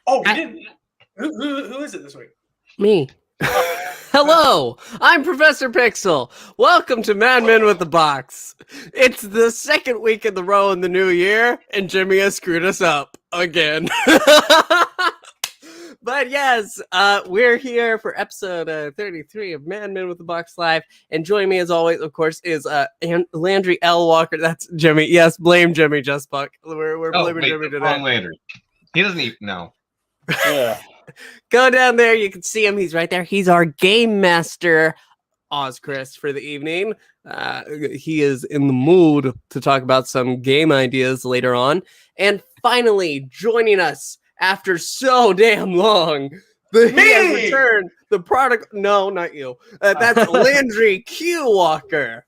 Oh, we didn't. Who is it this week? Me. Hello, I'm Professor Pixel. Welcome to Man with the Box. It's the second week in the row in the new year, and Jimmy has screwed us up again. But yes, we're here for episode 33 of Man with the Box Live, and joining me as always, of course, is Landry L. Walker. That's Jimmy. Yes, blame Jimmy, just Buck. We're blaming Jimmy today. Wrong Landry. He doesn't even know. Yeah. Go down there. You can see him. He's right there. He's our game master, Chris, for the evening. He is in the mood to talk about some game ideas later on. And finally, joining us after so damn long, he has returned. The product. No, not you. That's Landry Q. Walker.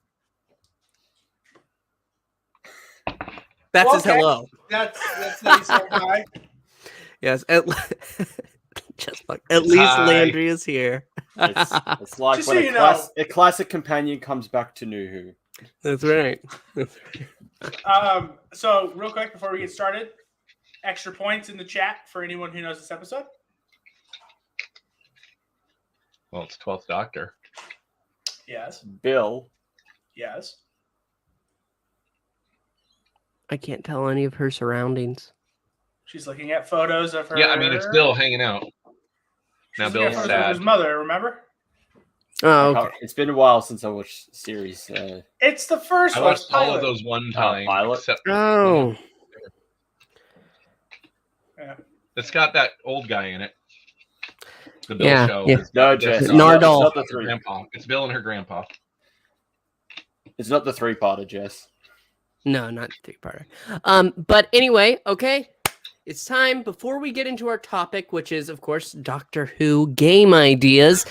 That's his hello. That's nice. Hi. Yes. At least Landry is here. It's like Just when so a classic companion comes back to Nuhu. That's right. So real quick before we get started, extra points in the chat for anyone who knows this episode. Well, it's 12th Doctor. Yes. Bill. Yes. I can't tell any of her surroundings. She's looking at photos of her. Yeah, I mean, it's Bill hanging out. Now She's looking at Bill's photos of sad. his mother, remember? Oh, okay. It's been a while since I watched the series. It's the first I one. watched all of those one time. pilot? Except Oh. Yeah. It's got that old guy in it. The Bill Yeah, show. yeah. No, It's Jess. Nardole. It's not the three. grandpa. It's Bill and her grandpa. It's not the three-parter, Jess. No, not three-parter. But anyway, okay. It's time, before we get into our topic, which is, of course, Doctor Who game ideas.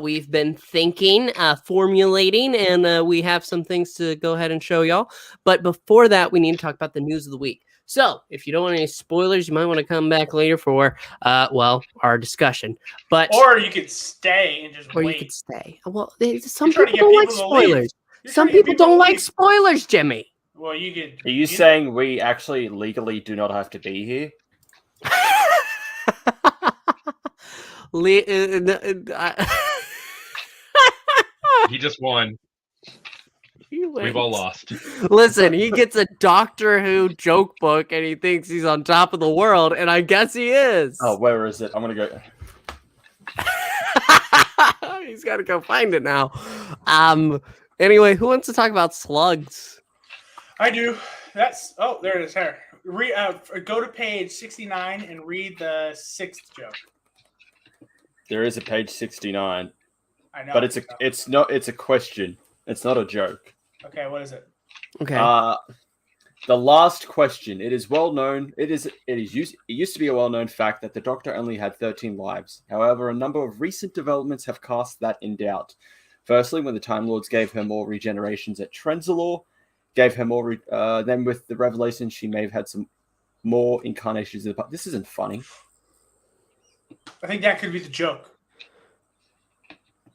We've been thinking, formulating, and we have some things to go ahead and show y'all. But before that, we need to talk about the news of the week. So, if you don't want any spoilers, you might want to come back later for, our discussion. But Or you could stay and just or wait. you could stay. Well, some You're trying to people get don't like people to leave. spoilers. You're Some trying to get people don't to like leave. spoilers, Jimmy. Well, you could. Are you saying we actually legally do not have to be here? He just won. We've all lost. Listen, he gets a Doctor Who joke book and he thinks he's on top of the world, and I guess he is. Oh, where is it? I'm gonna go. He's got to go find it now. Anyway, who wants to talk about slugs? I do. There it is. Here. Go to page 69 and read the sixth joke. There is a page 69, I know. but it's a question. It's not a joke. Okay, what is it? Okay. The last question. It is well known. It used to be a well-known fact that the Doctor only had 13 lives. However, a number of recent developments have cast that in doubt. Firstly, when the Time Lords gave her more regenerations at Trenzalore, gave her more. Then with the revelation, she may have had some more incarnations. This isn't funny. I think that could be the joke.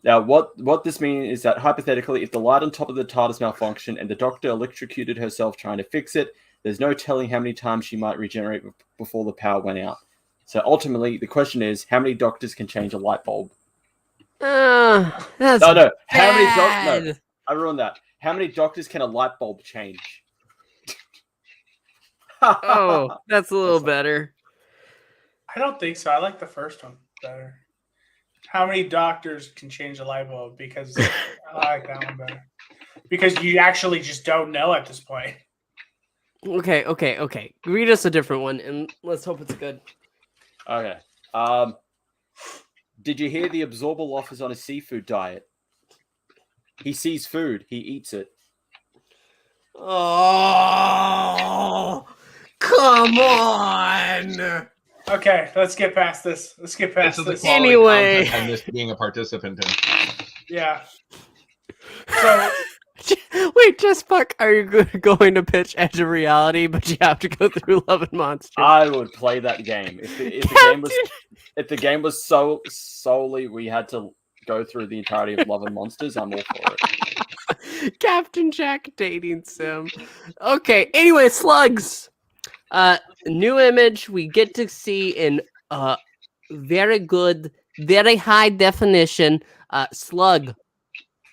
Now, what this means is that hypothetically, if the light on top of the TARDIS malfunctioned and the Doctor electrocuted herself trying to fix it, there's no telling how many times she might regenerate before the power went out. So ultimately, the question is, how many Doctors can change a light bulb? That's No. How many bad. No, I ruined that. How many Doctors can a light bulb change? Oh, that's a little better. I don't think so. I like the first one better. How many doctors can change a light bulb? Because I like that one better. Because you actually just don't know at this point. Okay. Read us a different one, and let's hope it's good. Okay. Did you hear the Absorbal offers on a seafood diet? He sees food, he eats it. Oh, come on! Okay, let's get past this. This is the quality Anyway. content I missed being a participant in. Yeah. So Wait, just fuck. Are you going to pitch Edge of Reality, but you have to go through Love and Monsters? I would play that game if the game was so solely we had to go through the entirety of Love and Monsters. I'm all for it. Captain Jack dating sim. Okay. Anyway, slugs. New image. We get to see in very good, very high definition. Slug.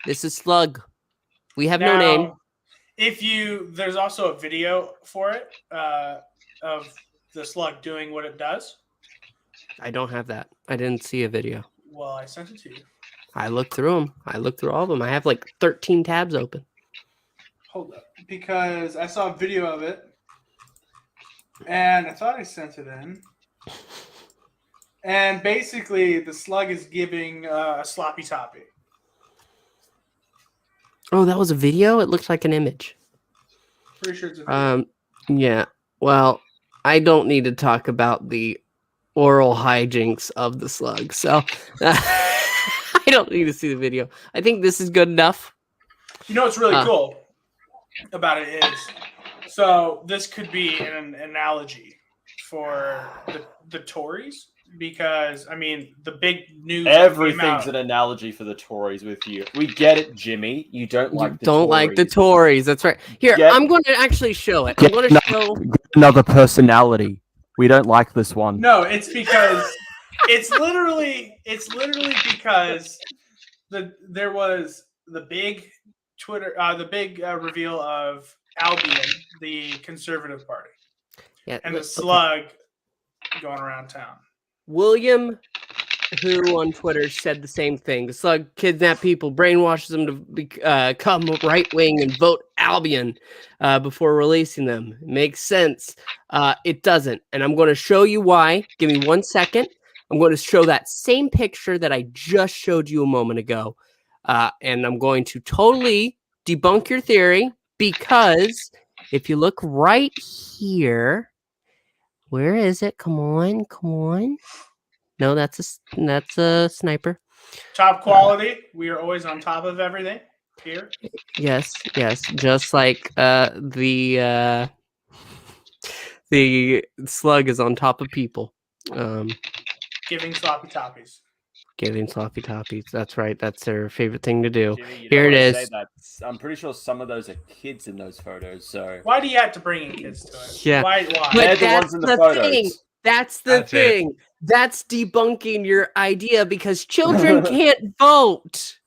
This is Slug. We have no name. There's also a video for it of the slug doing what it does. I don't have that. I didn't see a video. Well, I sent it to you. I looked through them. I looked through all of them. I have like 13 tabs open. Hold up, because I saw a video of it, and I thought I sent it in. And basically, the slug is giving a sloppy toppy. Oh, that was a video? It looks like an image. Pretty sure it's a video. Yeah. Well, I don't need to talk about the oral hijinks of the slug, so I don't need to see the video. I think this is good enough. You know what's really cool about it is, so this could be an analogy for the Tories, because I mean the big news. Everything's an analogy for the Tories with you. We get it, Jimmy. You don't like the don't Tories. like the Tories. That's right. Here, I'm going to actually show it. I'm going to show another personality. We don't like this one. No, it's because it's literally because there was the big reveal of Albion, the Conservative Party, and the slug going around town. William, who on Twitter said the same thing. The slug kidnapped people, brainwashes them to become right-wing and vote Albion before releasing them. It makes sense. It doesn't. And I'm going to show you why. Give me 1 second. I'm going to show that same picture that I just showed you a moment ago. And I'm going to totally debunk your theory, because if you look right here, where is it? Come on, come on. No, that's a sniper. Top quality. We are always on top of everything here. Yes. Just like the slug is on top of people. Giving sloppy toppies. Giving sloppy toppies. That's right. That's their favorite thing to do. Jimmy, Here it is. I'm pretty sure some of those are kids in those photos. So why do you have to bring in kids to it? Yeah. Why? But they're the that's ones in the the photos. thing. That's the thing. That's debunking your idea, because children can't vote.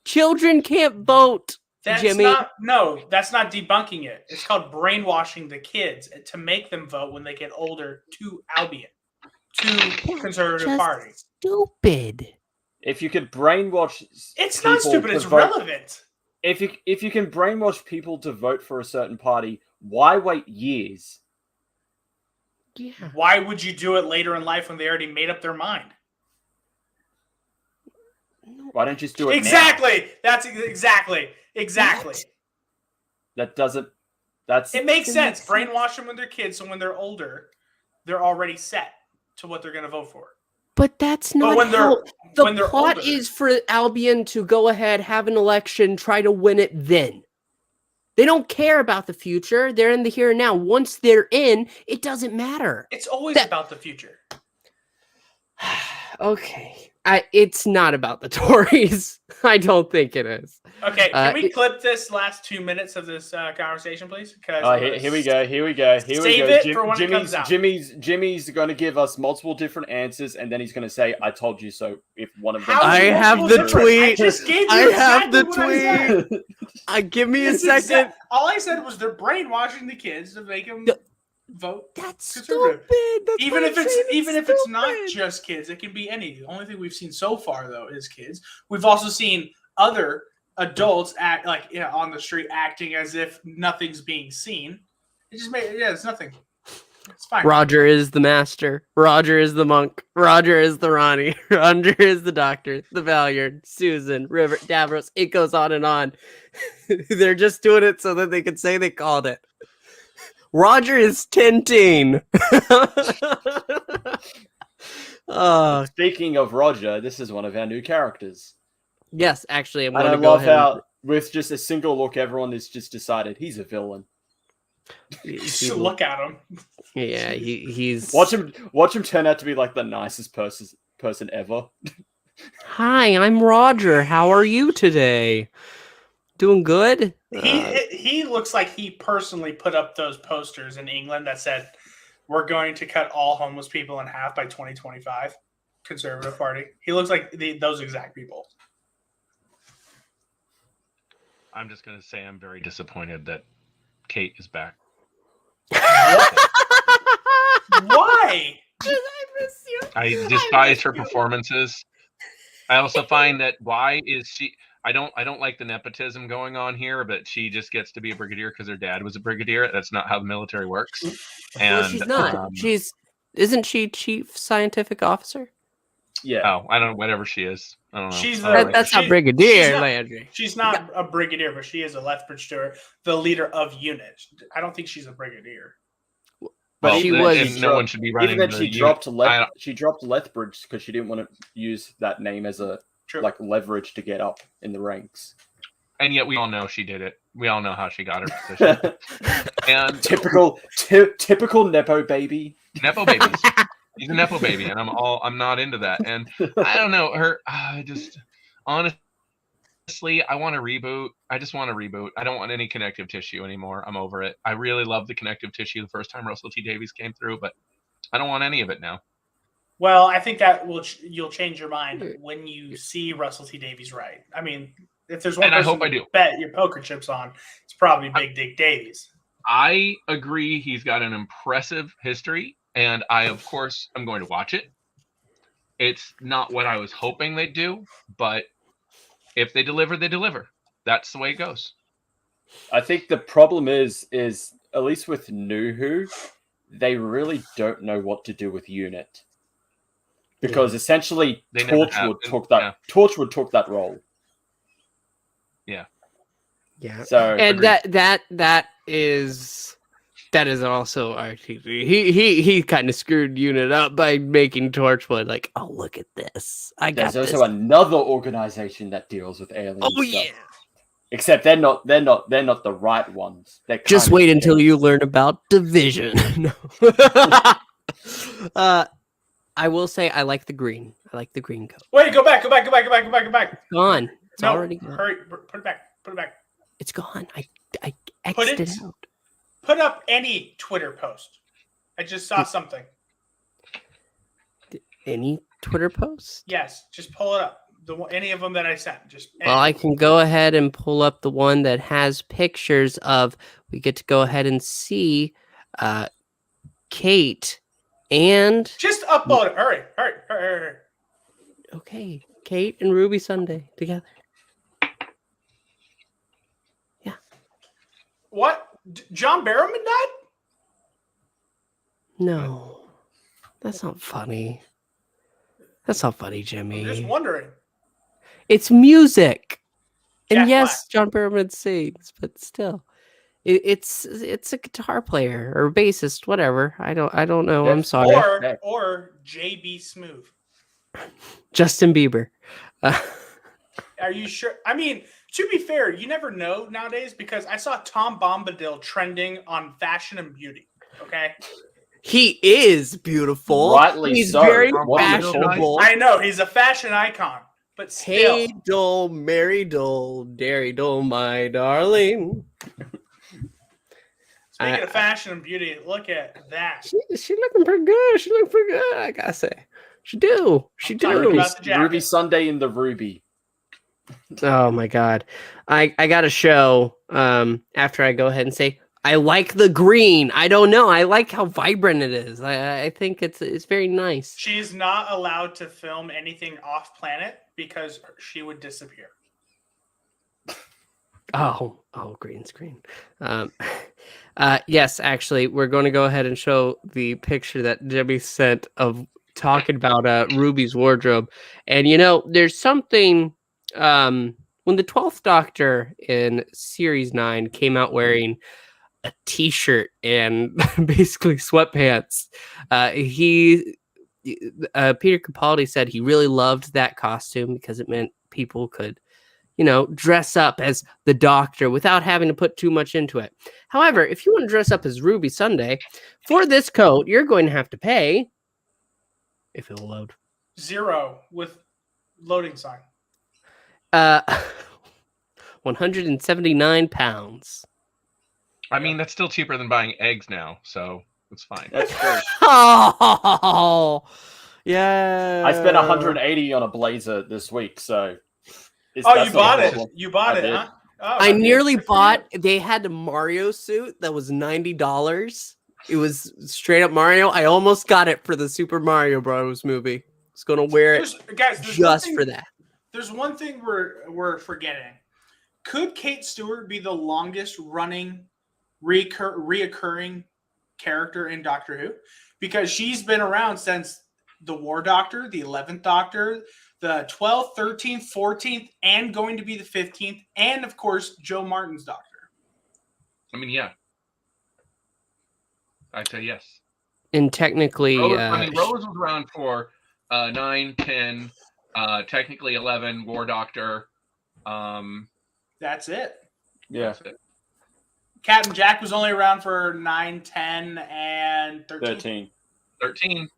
Children can't vote. Jimmy. That's not debunking it. It's called brainwashing the kids to make them vote when they get older to Albion, to Conservative Party. Stupid. If you could brainwash, it's not stupid. It's relevant. If you can brainwash people to vote for a certain party, why wait years? Yeah. Why would you do it later in life when they already made up their mind? Why don't you just do it exactly? now? That's exactly. What? That doesn't. That's. It makes sense. Brainwash them when they're kids, so when they're older, they're already set to what they're going to vote for. But that's not when how the plot older. is for Albion to go ahead, have an election, try to win it then. They don't care about the future. They're in the here and now. Once they're in, it doesn't matter. It's always about the future. Okay. It's not about the Tories. I don't think it is. Okay, can we clip this last 2 minutes of this conversation, please? Here we go. Save it for when it comes out. Jimmy's going to give us multiple different answers, and then he's going to say, "I told you so." If one of them, I have the tweet. I just gave you have exactly the what I said. Give me a second. All I said was they're brainwashing the kids to make them vote. That's Conservative. stupid. That's Even if it's stupid. not just kids, it can be any. The only thing we've seen so far though is kids. We've also seen other adults act on the street acting as if nothing's being seen. It just it's nothing. It's fine. Roger is the master. Roger is the monk. Roger is the Ronnie. Roger is the doctor. The Valiant. Susan. River. Davros. It goes on and on. They're just doing it so that they can say they called it. Roger is Tintin. Speaking of Roger, this is one of our new characters. Yes, actually, I'm and going I to go love ahead. how with just a single look, everyone has just decided he's a villain. Just look at him. Yeah, he's. Watch him turn out to be like the nicest person ever. Hi, I'm Roger. How are you today? Doing good. He looks like he personally put up those posters in England that said, "We're going to cut all homeless people in half by 2025." Conservative Party. He looks like those exact people. I'm just gonna say I'm very disappointed that Kate is back. Why? I despise her performances. I also find that why is she? I don't like the nepotism going on here, but she just gets to be a brigadier because her dad was a brigadier. That's not how the military works. And Well, she's not. Isn't she chief scientific officer? Yeah. Oh, I don't know. Whatever she is, I don't know. She's That's not brigadier, Landry. She's not a brigadier, but she is a Lethbridge Stewart, the leader of unit. I don't think she's a brigadier. But she was. And no one should be running. Even then, she unit. dropped Lethbridge because she didn't want to use that name as a leverage to get up in the ranks. And yet, we all know she did it. We all know how she got her position. And typical nepo baby. Nepo babies. He's a nepo baby, and I'm not into that. And I don't know her. Honestly, I want a reboot. I just want a reboot. I don't want any connective tissue anymore. I'm over it. I really loved the connective tissue the first time Russell T Davies came through, but I don't want any of it now. Well, I think that you'll change your mind when you see Russell T Davies right. I mean, if there's one person to bet your poker chips on, it's probably Big Dick Davies. I agree. He's got an impressive history, and I, of course, am going to watch it. It's not what I was hoping they'd do, but if they deliver, they deliver. That's the way it goes. I think the problem is at least with Nuhu, they really don't know what to do with Unit. Because essentially Torchwood took that role. Yeah. Yeah. So and that is also he kind of screwed Unit up by making Torchwood like, oh, look at this. There's also another organization that deals with alien stuff. Yeah. Except they're not the right ones. Just wait until you learn about Division. No. I will say I like the green. I like the green coat. Wait, go back. It's gone. It's already gone. Hurry, put it back. It's gone. I X'd it out. Put up any Twitter post. I just saw something. Any Twitter post? Yes, just pull it up. Any of them that I sent. Well, I can go ahead and pull up the one that has pictures of. We get to go ahead and see Kate and just upload it. Hurry. Okay, Kate and Ruby Sunday together. Yeah. What? John Barrowman died? No, that's not funny. That's not funny, Jimmy. I'm just wondering. It's music, and Jack yes, Black. John Barrowman sings, but still, it's a guitar player or a bassist, whatever. I don't know. I'm sorry. Or JB Smoove. Justin Bieber. Are you sure? I mean, to be fair, you never know nowadays because I saw Tom Bombadil trending on Fashion and Beauty. Okay. He is beautiful. Rightly he's so. very What fashionable. I know he's a fashion icon, but still. Hey, Dole, Mary Dole, Dairy Dole, my darling. Speaking of fashion and beauty, look at that. She looking pretty good. I gotta say, she do. Ruby Sunday in the Ruby. Oh my God, I got a show. After I go ahead and say I like the green. I don't know. I like how vibrant it is. I think it's very nice. She's not allowed to film anything off planet because she would disappear. Oh, green screen. Yes, actually, we're going to go ahead and show the picture that Jimmy sent of talking about Ruby's wardrobe. And, there's something when the 12th Doctor in Series 9 came out wearing a t-shirt and basically sweatpants, Peter Capaldi said he really loved that costume because it meant people could dress up as the Doctor without having to put too much into it. However, if you want to dress up as Ruby Sunday, for this coat, you're going to have to pay, if it'll load. 0 with loading sign. 179 pounds. I mean, that's still cheaper than buying eggs now, so it's fine. That's true. Oh, yeah. I spent 180 on a blazer this week, so. You that's not a bought it. problem. You bought I it, did. huh? Oh, I okay. nearly Good for you. bought. They had a Mario suit that was $90. It was straight up Mario. I almost got it for the Super Mario Bros. Movie. I was gonna wear it There's just for that. There's one thing we're forgetting. Could Kate Stewart be the longest running reoccurring character in Doctor Who? Because she's been around since the War Doctor, the 11th Doctor, the 12th, 13th, 14th, and going to be the 15th, and of course, Joe Martin's Doctor. I mean, yeah. I'd say yes. And technically, Rose was around for 9, 10, technically 11, War Doctor. That's it. Yeah. That's it. Captain Jack was only around for 9, 10, and 13. 13.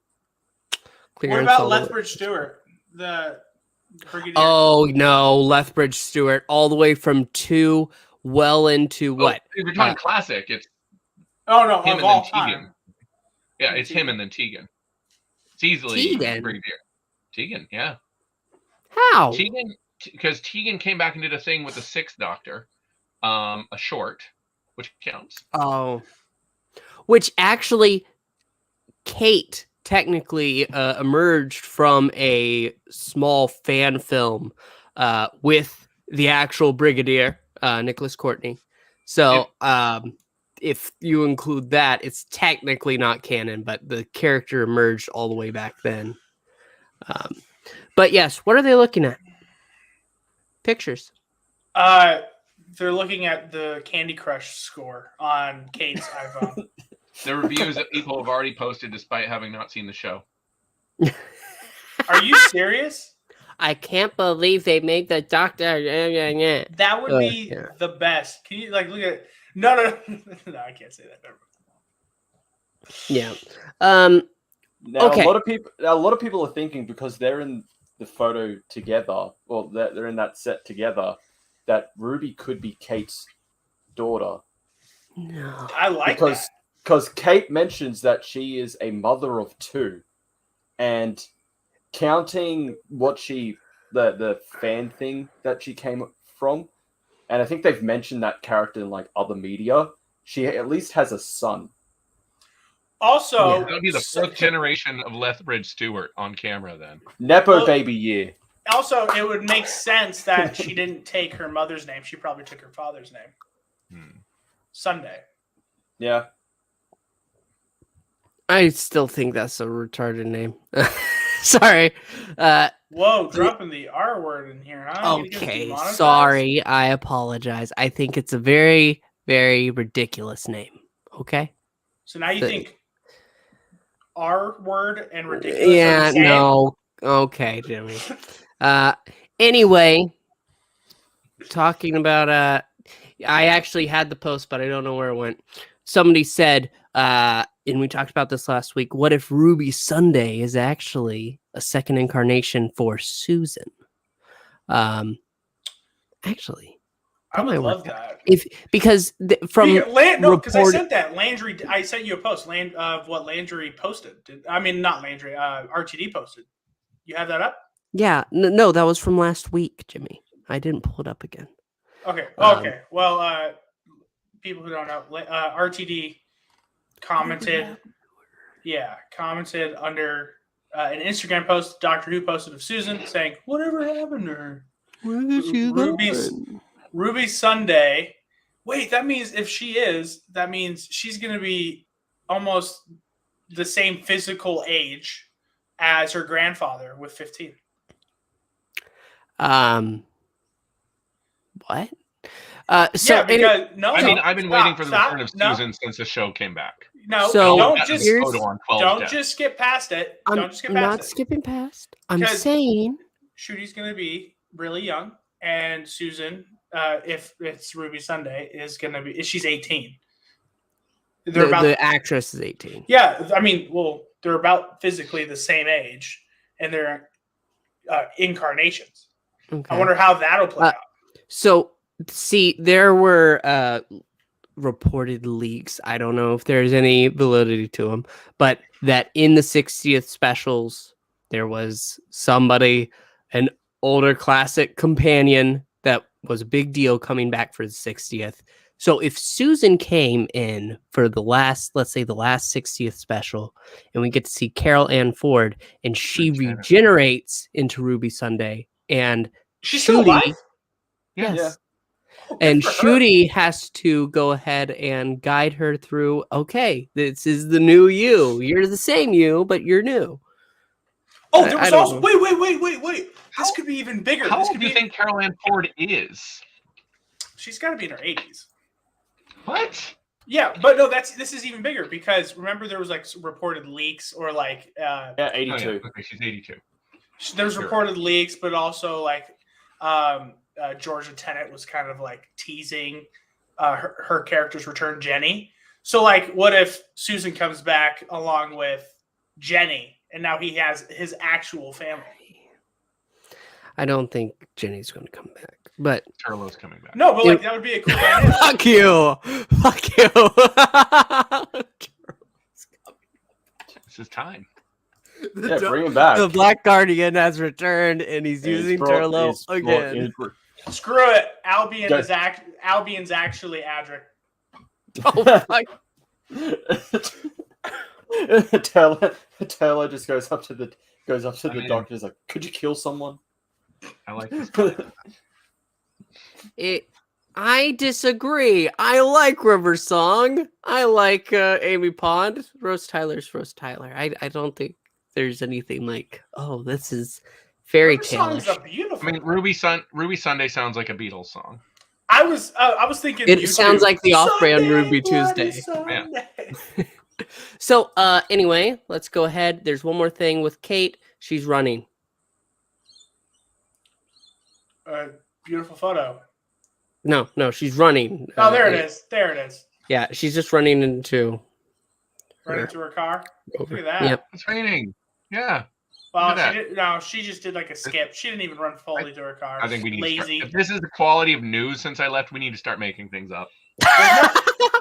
What about Lethbridge Stewart, the Brigadier? Oh no, Lethbridge Stewart, all the way from 2 well into what? If you're talking classic, it's Oh no, him of and all then time. Tegan. Yeah, it's him and then Tegan. It's easily Tegan? Brigadier. Tegan, yeah. How? Tegan, because Tegan came back and did a thing with the 6th Doctor, a short, which counts. Oh, which actually, Kate technically emerged from a small fan film with the actual Brigadier, Nicholas Courtney. So if you include that, it's technically not canon, but the character emerged all the way back then. But yes, what are they looking at? Pictures. They're looking at the Candy Crush score on Kate's iPhone. The reviews that people have already posted despite having not seen the show. Are you serious? I can't believe they made the Doctor. That would be the best. Can you look at? No, no, I can't say that. Never mind. Yeah. Now, Okay. a lot of people are thinking because they're in the photo together, or they're in that set together, that Ruby could be Kate's daughter. No. I like that. Because Kate mentions that she is a mother of 2, and counting what the fan thing that she came from, and I think they've mentioned that character in other media. She at least has a son. Also, That would be the 4th generation of Lethbridge Stewart on camera then. Nepo baby year. Also, it would make sense that she didn't take her mother's name. She probably took her father's name. Sunday. Yeah. I still think that's a retarded name. Sorry. Whoa, dropping the R word in here, huh? Okay, sorry. I apologize. I think it's a very, very ridiculous name. Okay? So now you think R word and ridiculous Yeah, are the same? no. Okay, Jimmy. Anyway, talking about I actually had the post, but I don't know where it went. Somebody said, and we talked about this last week, what if Ruby Sunday is actually a second incarnation for Susan? Actually, I would love that. Because because I sent that Landry. I sent you a post of what Landry posted. Not Landry. RTD posted. You have that up? Yeah, no, that was from last week, Jimmy. I didn't pull it up again. Okay. Okay. Well, people who don't know, RTD commented. Yeah, commented under an Instagram post Doctor Who posted of Susan saying, "Whatever happened to her? Where is she going?" Ruby Sunday. Wait, that means if she is, that means she's going to be almost the same physical age as her grandfather with 15. What? I've been waiting for the return of Susan since the show came back. No, so don't just skip past it. I'm not skipping past. I'm saying Ncuti's going to be really young, and Susan, if it's Ruby Sunday, she's 18. The actress is 18. Yeah, they're about physically the same age, and they're incarnations. Okay. I wonder how that'll play out. So See, there were reported leaks. I don't know if there's any validity to them, but that in the 60th specials, there was somebody, an older classic companion that was a big deal coming back for the 60th. So if Susan came in for the last, let's say the last 60th special, and we get to see Carol Ann Ford, and she regenerates into Ruby Sunday, and She's still alive? Yes. Yeah. Oh, good And for her. Ncuti has to go ahead and guide her through, okay, this is the new you. You're the same you, but you're new. Oh, there was don't also know. wait. This could be even bigger. How This old could do you be. think Carol Ann Ford is? She's got to be in her 80s. What? Yeah, but no, this is even bigger because remember there was like reported leaks or like Yeah, Oh, 82. yeah. Okay, she's 82. there's Sure. reported leaks, but also like Georgia Tennant was kind of like teasing her character's return, Jenny. So like, what if Susan comes back along with Jenny, and now he has his actual family? I don't think Jenny's going to come back, but Turlo's coming back. No, but like that would be a cool dynamic. fuck you. This is time. Yeah, bring him back. The Black Guardian has returned, and he's And using brought- Turlo he's brought again. in- Screw it. Albion Go- is Albion's actually Adric. Oh, fuck. Taylor just goes up to the mean- doctor. Is like, could you kill someone? I like this. I disagree. I like River Song. I like Amy Pond. Rose Tyler's Rose Tyler. I don't think there's anything like, oh, this is fairy tale. Songs are beautiful. I mean, Ruby Sunday sounds like a Beatles song. I was thinking. It YouTube. sounds like the off-brand Sunday, Ruby Bloody Tuesday. Sunday. So anyway, let's go ahead. There's one more thing with Kate. She's running. Beautiful photo. No, she's running. Oh, there it is. There it is. Yeah, she's just running into. Running to her car. Look Over. at that. Yep. It's raining. Yeah. Well, Look at she just did like a skip. She didn't even run fully to her car. I think we need lazy. to start, if this is the quality of news since I left, we need to start making things up.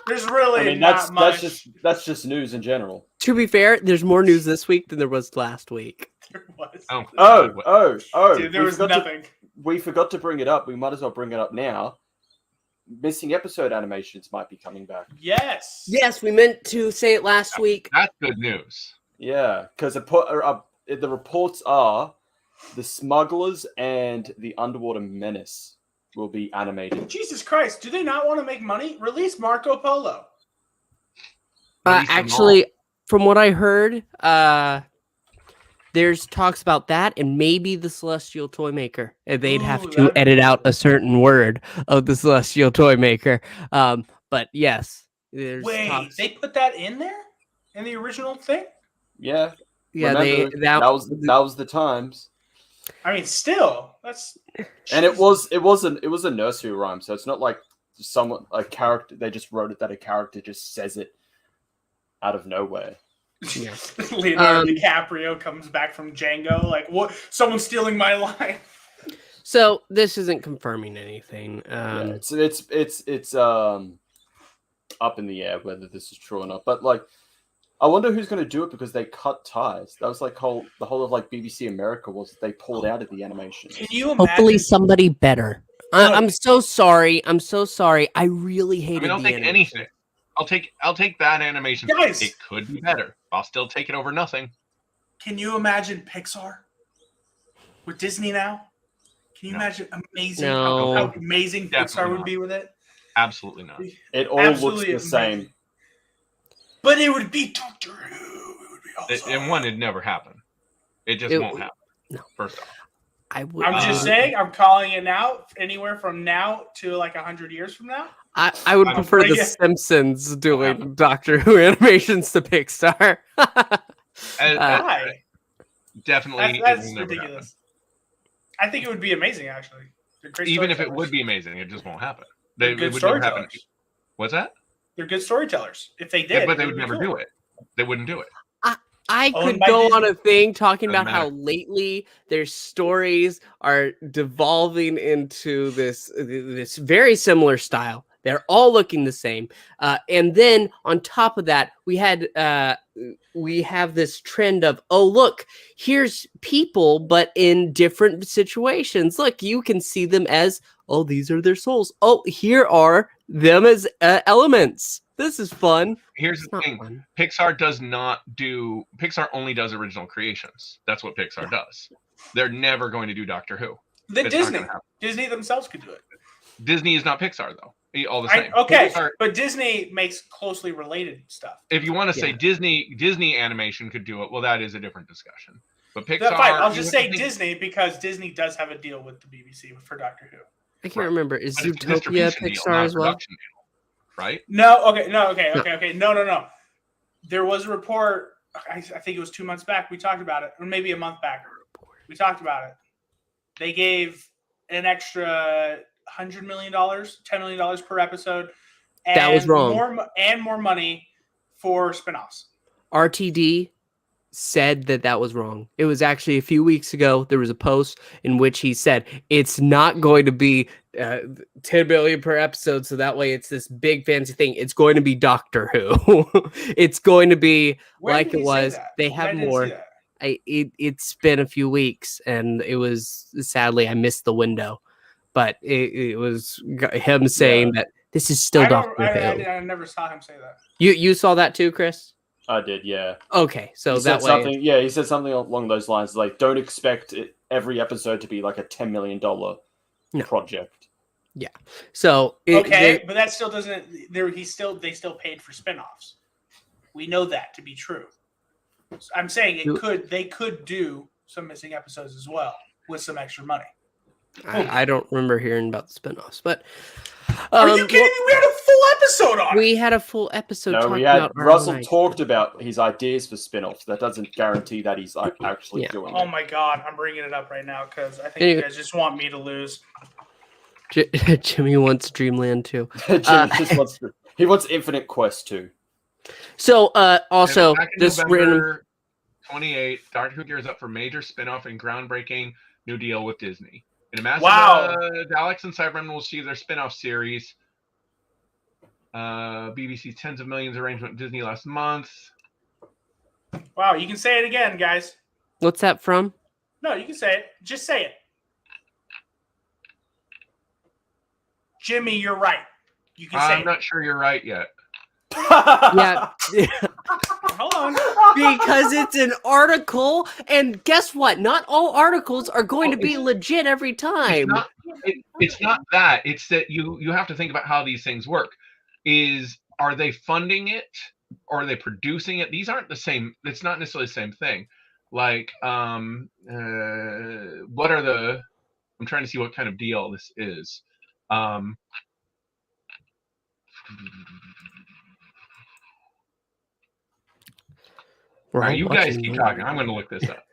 There's really I mean, not much. that's just news in general. To be fair, there's more news this week than there was last week. There was. Oh! Dude, there was nothing. We forgot to bring it up. We might as well bring it up now. Missing episode animations might be coming back. Yes. Yes, we meant to say it last week. That's good news. Yeah, because the reports are the Smugglers and the Underwater Menace will be animated. Jesus Christ! Do they not want to make money? Release Marco Polo. Release them Actually, from what I heard, there's talks about that and maybe the Celestial Toy Maker. And they'd have Ooh, to that'd be edit out cool. a certain word of the Celestial Toy Maker. But yes, there's Wait, talks. they put that in there in the original thing? Yeah, Yeah, remember, that was the times. I mean, still, that's. And it was a nursery rhyme, so it's not like a character. They just wrote it that a character just says it out of nowhere. Yeah. Leonardo DiCaprio comes back from Django, like, what? Someone's stealing my line. So this isn't confirming anything. Yeah, it's up in the air whether this is true or not. But like, I wonder who's going to do it because they cut ties. That was like the whole of like BBC America was they pulled out of the animation. Can you imagine? Hopefully somebody better. I'm so sorry. I'm so sorry. I really I hated mean, I'll the take animation. anything. I'll take that animation. Guys! It could be better. I'll still take it over nothing. Can you imagine Pixar with Disney now? Can you No. imagine amazing No. how amazing Definitely Pixar would not. be with it? Absolutely not. It all Absolutely looks the amazing. same. But it would be Doctor Who. It would be awesome. And one, it'd never happen. It just It won't would- happen. no. First off. I would. I'm just saying, I'm calling it now, anywhere from now to like 100 years from now. I would I'm prefer bring the it- Simpsons doing Doctor Who animations to Pixar. Why? Definitely, That's it will never ridiculous. I think it would be amazing, actually. They're great happen. Even if it storytellers. would be amazing, it just won't happen. They're It good would never happen. storytellers. What's that? They're good storytellers. If they did, Yeah, but they it would be never cool. do it. They wouldn't do it. I Owned could by go on Disney. a thing talking Doesn't about how matter. lately their stories are devolving into this very similar style. They're all looking the same, and then on top of that, we have this trend of, oh look, here's people, but in different situations. Look, you can see them as, oh, these are their souls. Oh, here are them as elements. This is fun. Here's It's the not thing: fun. Pixar only does original creations. That's what Pixar Yeah. does. They're never going to do Doctor Who. The It's not Disney. gonna happen. Disney themselves could do it. Disney is not Pixar though. All the same. Okay, Pixar, but Disney makes closely related stuff. if you want to say Yeah. Disney animation could do it, well, that is a different discussion. But Pixar, Fine, I'll you just have say to think- Disney because Disney does have a deal with the BBC for Doctor Who. I can't Right. remember. Is but it's a Zootopia distribution deal, Pixar not a as well? production deal, right? No, okay. No. There was a report, I think it was 2 months back, we talked about it, or maybe a month back. We talked about it. They gave an extra $100 million, $10 million per episode. And That was wrong. More money for spinoffs. RTD said that was wrong. It was actually a few weeks ago. There was a post in which he said it's not going to be 10 billion per episode, so that way it's this big fancy thing. It's going to be Doctor Who. It's going to be Where like did it he say was. that? They I have didn't more. see that. It's been a few weeks, and it was sadly I missed the window, but it was him saying that this is still Doctor Who. I never saw him say that. You saw that too, Chris? I did, yeah. Okay, so He that said way, something. Yeah, he said something along those lines. Like, don't expect every episode to be like a $10 million project. yeah. So But that still doesn't. They still paid for spinoffs. We know that to be true. So I'm saying they could do some missing episodes as well with some extra money. I don't remember hearing about the spinoffs, but Are you kidding me? We had a full episode on it. we had a full episode. No, talking we had about Russell RMI. talked about his ideas for spin-offs. That doesn't guarantee that he's like actually Yeah. doing Oh it. my god, I'm bringing it up right now because I think Anyway. you guys just want me to lose. Jimmy wants Dreamland too. Jimmy just wants he wants Infinite Quest too. So also Back in this random. November 28th, Doctor Who gears up for major spin-off and groundbreaking new deal with Disney. In a massive Daleks and Cybermen will see their spin-off series. BBC's tens of millions arrangement with Disney last month. Wow, you can say it again, guys. What's that from? No, you can say it. Just say it. Jimmy, you're right. You can say I'm it. not sure you're right yet. Yeah. Hold on. Because it's an article, and guess what? Not all articles are going to be legit every time. It's not that. It's that you have to think about how these things work. Are they funding it or are they producing it? These aren't the same. It's not necessarily the same thing. Like, what are the? I'm trying to see what kind of deal this is. You guys keep talking. I'm going to look this up.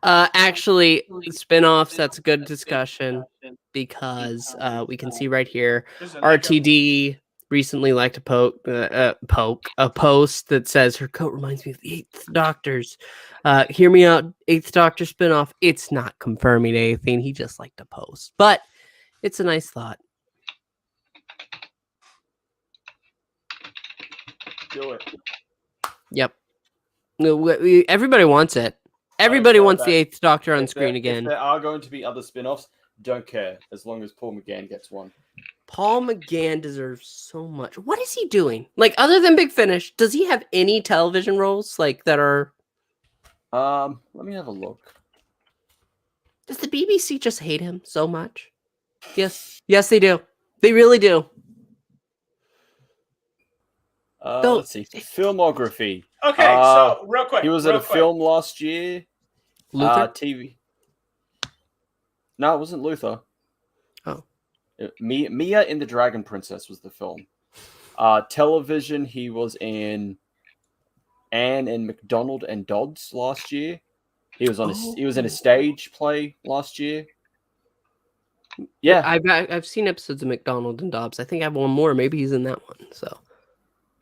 Actually, spin-offs, that's a good discussion because we can see right here RTD recently liked a post that says her coat reminds me of the Eighth Doctor's. Hear me out, Eighth Doctor spin-off. It's not confirming anything. He just liked a post, but it's a nice thought. Do it. Yep. No, everybody wants it. Everybody wants the Eighth Doctor on screen again. If there are going to be other spin-offs, don't care as long as Paul McGann gets one. Paul McGann deserves so much. What is he doing? Like, other than Big Finish, does he have any television roles like that are? Let me have a look. Does the BBC just hate him so much? Yes, they do. They really do. Let's see. Filmography. Okay, so real quick. He was at a film last year. Luther? TV. No, it wasn't Luther. Oh. Mia and the Dragon Princess was the film. Television, he was in Anne and McDonald and Dodds last year. He was in a stage play last year. Yeah, I've seen episodes of McDonald and Dobbs. I think I have one more. Maybe he's in that one. So,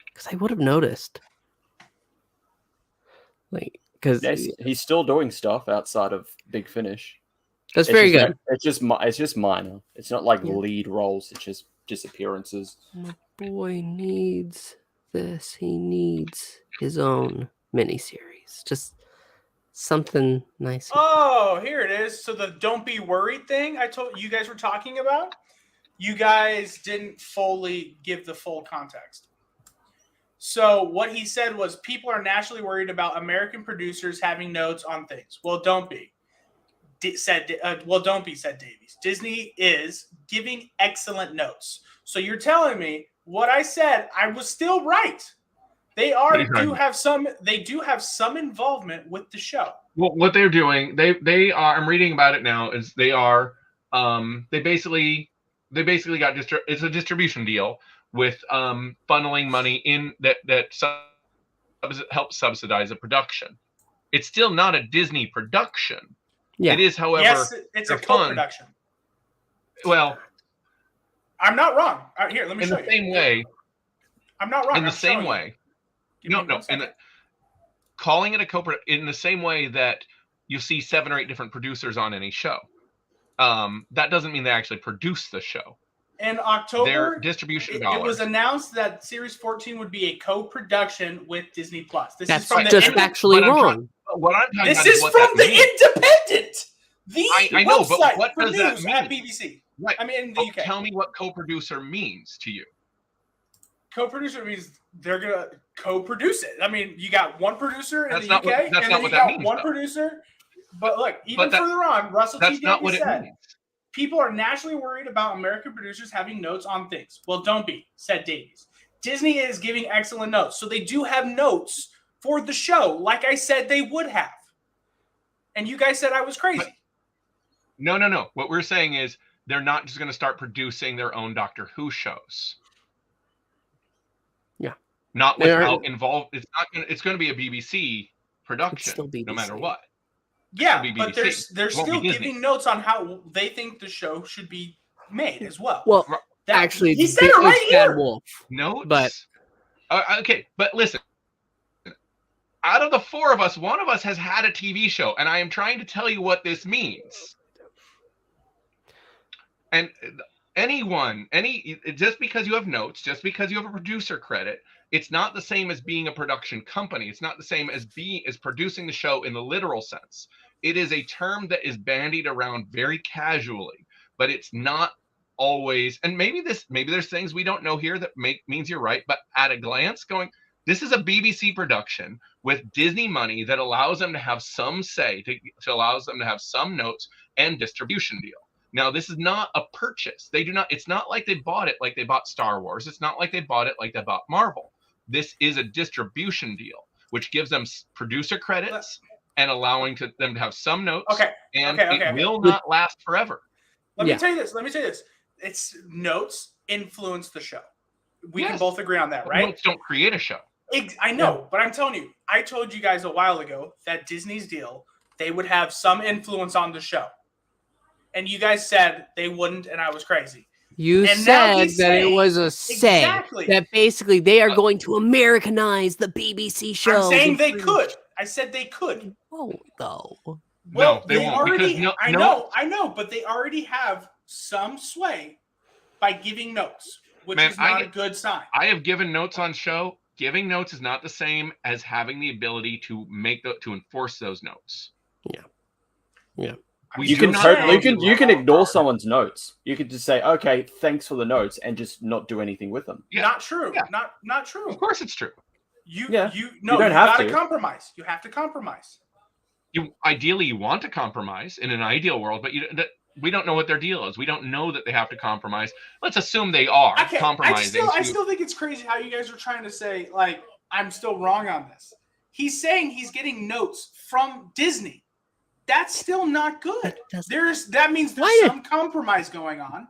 because I would have noticed. Like, because He's still doing stuff outside of Big Finish. that's very just, good. It's just minor. It's not like Yeah. lead roles. It's just appearances. My boy needs this. He needs his own miniseries. Just something nice. Oh, here it is. So the "Don't Be Worried" thing I told you guys were talking about, you guys didn't fully give the full context. So what he said was people are naturally worried about American producers having notes on things. Well, don't be. Don't be, said Davies. Disney is giving excellent notes. So you're telling me what I said, I was still right. They do have some involvement with the show. Well, what they're doing, they are. I'm reading about it now. Is they are they basically got it's a distribution deal with funneling money in that helps subsidize a production. It's still not a Disney production. Yeah. It is, however, yes, it's a co-production. Well, I'm not wrong. Here, let me show you. In the same way. I'm not wrong. In the same way. No. Calling it a co-production in the same way that you see 7 or 8 different producers on any show. That doesn't mean they actually produce the show. In October, their distribution dollars. It was announced that Series 14 would be a co-production with Disney Plus. That's from just actually wrong. What I'm talking this about is from the Independent. I know, but what does that mean? At BBC. Right. I mean, in the UK. Tell me what co-producer means to you. Co-producer means they're gonna co-produce it. I mean, you got one producer in the UK, and then you got one producer. But look, even further on, Russell T. Davies said, people are naturally worried about American producers having notes on things. Well, don't be, said Davies. Disney is giving excellent notes. So they do have notes for the show, like I said they would have. And you guys said I was crazy. But, no. What we're saying is they're not just going to start producing their own Doctor Who shows. Yeah. Not without involved. It's going to be a BBC production, BBC. No matter what. Yeah, but they're still giving notes on how they think the show should be made as well. Well, actually, he said it right here. Wolf. No, but okay, but listen. Out of the 4 of us, one of us has had a TV show, and I am trying to tell you what this means. And just because you have notes, just because you have a producer credit, it's not the same as being a production company. It's not the same as producing the show in the literal sense. It is a term that is bandied around very casually, but it's not always. And maybe there's things we don't know here that means you're right. But at a glance, this is a BBC production with Disney money that allows them to have some say, to allows them to have some notes and distribution deal. Now, this is not a purchase. It's not like they bought it like they bought Star Wars. It's not like they bought it like they bought Marvel. This is a distribution deal, which gives them producer credits and allowing them to have some notes. Okay. It will not last forever. Let me tell you this. It's notes influence the show. We can both agree on that, right? Notes don't create a show. I know, but I'm telling you, I told you guys a while ago that Disney's deal, they would have some influence on the show. And you guys said they wouldn't, and I was crazy. You said that it was a say. Exactly. That basically they are going to Americanize the BBC show. I'm saying they could. I said they could. Oh, though. Well, no, they won't. Already, I know, but they already have some sway by giving notes, which is not a good sign. I have given notes on show. Giving notes is not the same as having the ability to to enforce those notes. Yeah. You can ignore someone's notes. You could just say, "Okay, thanks for the notes," and just not do anything with them. Yeah. Not true. Yeah. Not true. Of course, it's true. You don't have to compromise. You have to compromise. Ideally you want to compromise in an ideal world, but we don't know what their deal is. We don't know that they have to compromise. Let's assume they are compromising. I still think it's crazy how you guys are trying to say, like, I'm still wrong on this. He's saying he's getting notes from Disney. That's still not good. That means there's some compromise going on,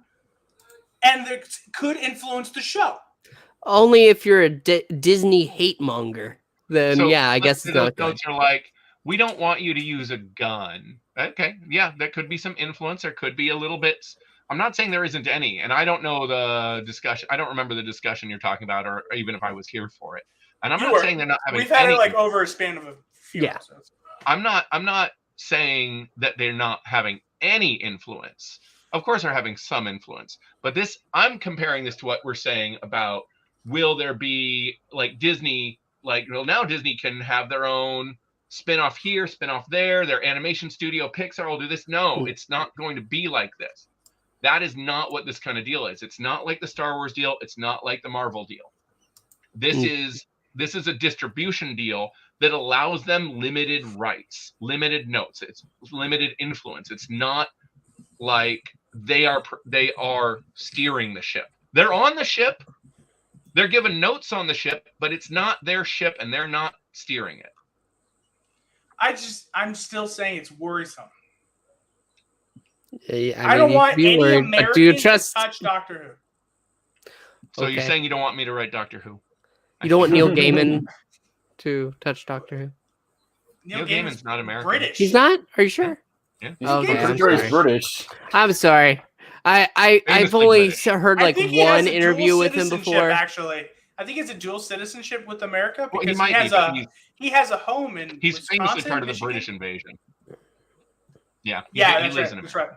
and that could influence the show. Only if you're a Disney hate monger, then I guess those notes are like, we don't want you to use a gun. Okay, yeah, there could be some influence. There could be a little bit. I'm not saying there isn't any, and I don't know the discussion. I don't remember the discussion you're talking about, or even if I was here for it. And I'm not saying they're not having. We've had it like over a span of few Yeah. episodes. I'm not saying that they're not having any influence. Of course they're having some influence. But I'm comparing this to what we're saying about will there be like Disney, now Disney can have their own spin-off here, spin-off there, their animation studio, Pixar will do this. No, it's not going to be like this. That is not what this kind of deal is. It's not like the Star Wars deal. It's not like the Marvel deal. This is a distribution deal that allows them limited rights, limited notes. It's limited influence. It's not like they are steering the ship. They're on the ship. They're given notes on the ship, but it's not their ship and they're not steering it. I'm still saying it's worrisome. I don't mean, want you any worried, but do you trust? to touch Doctor Who. So you're Okay. saying you don't want me to write Doctor Who? You don't want Neil Gaiman to touch Doctor Who? Neil Gaiman's not American. British. He's not? Are you sure? Yeah. Okay, I'm He's sorry. British. I'm sorry. I've Famously only British. heard I like think he has one a interview dual with him citizenship, before. Actually, I think it's a dual citizenship with America Well, because he might be, but he has a home in he's Wisconsin, famously part of the Michigan. British invasion. Yeah. Yeah, he that's lives right. in That's right.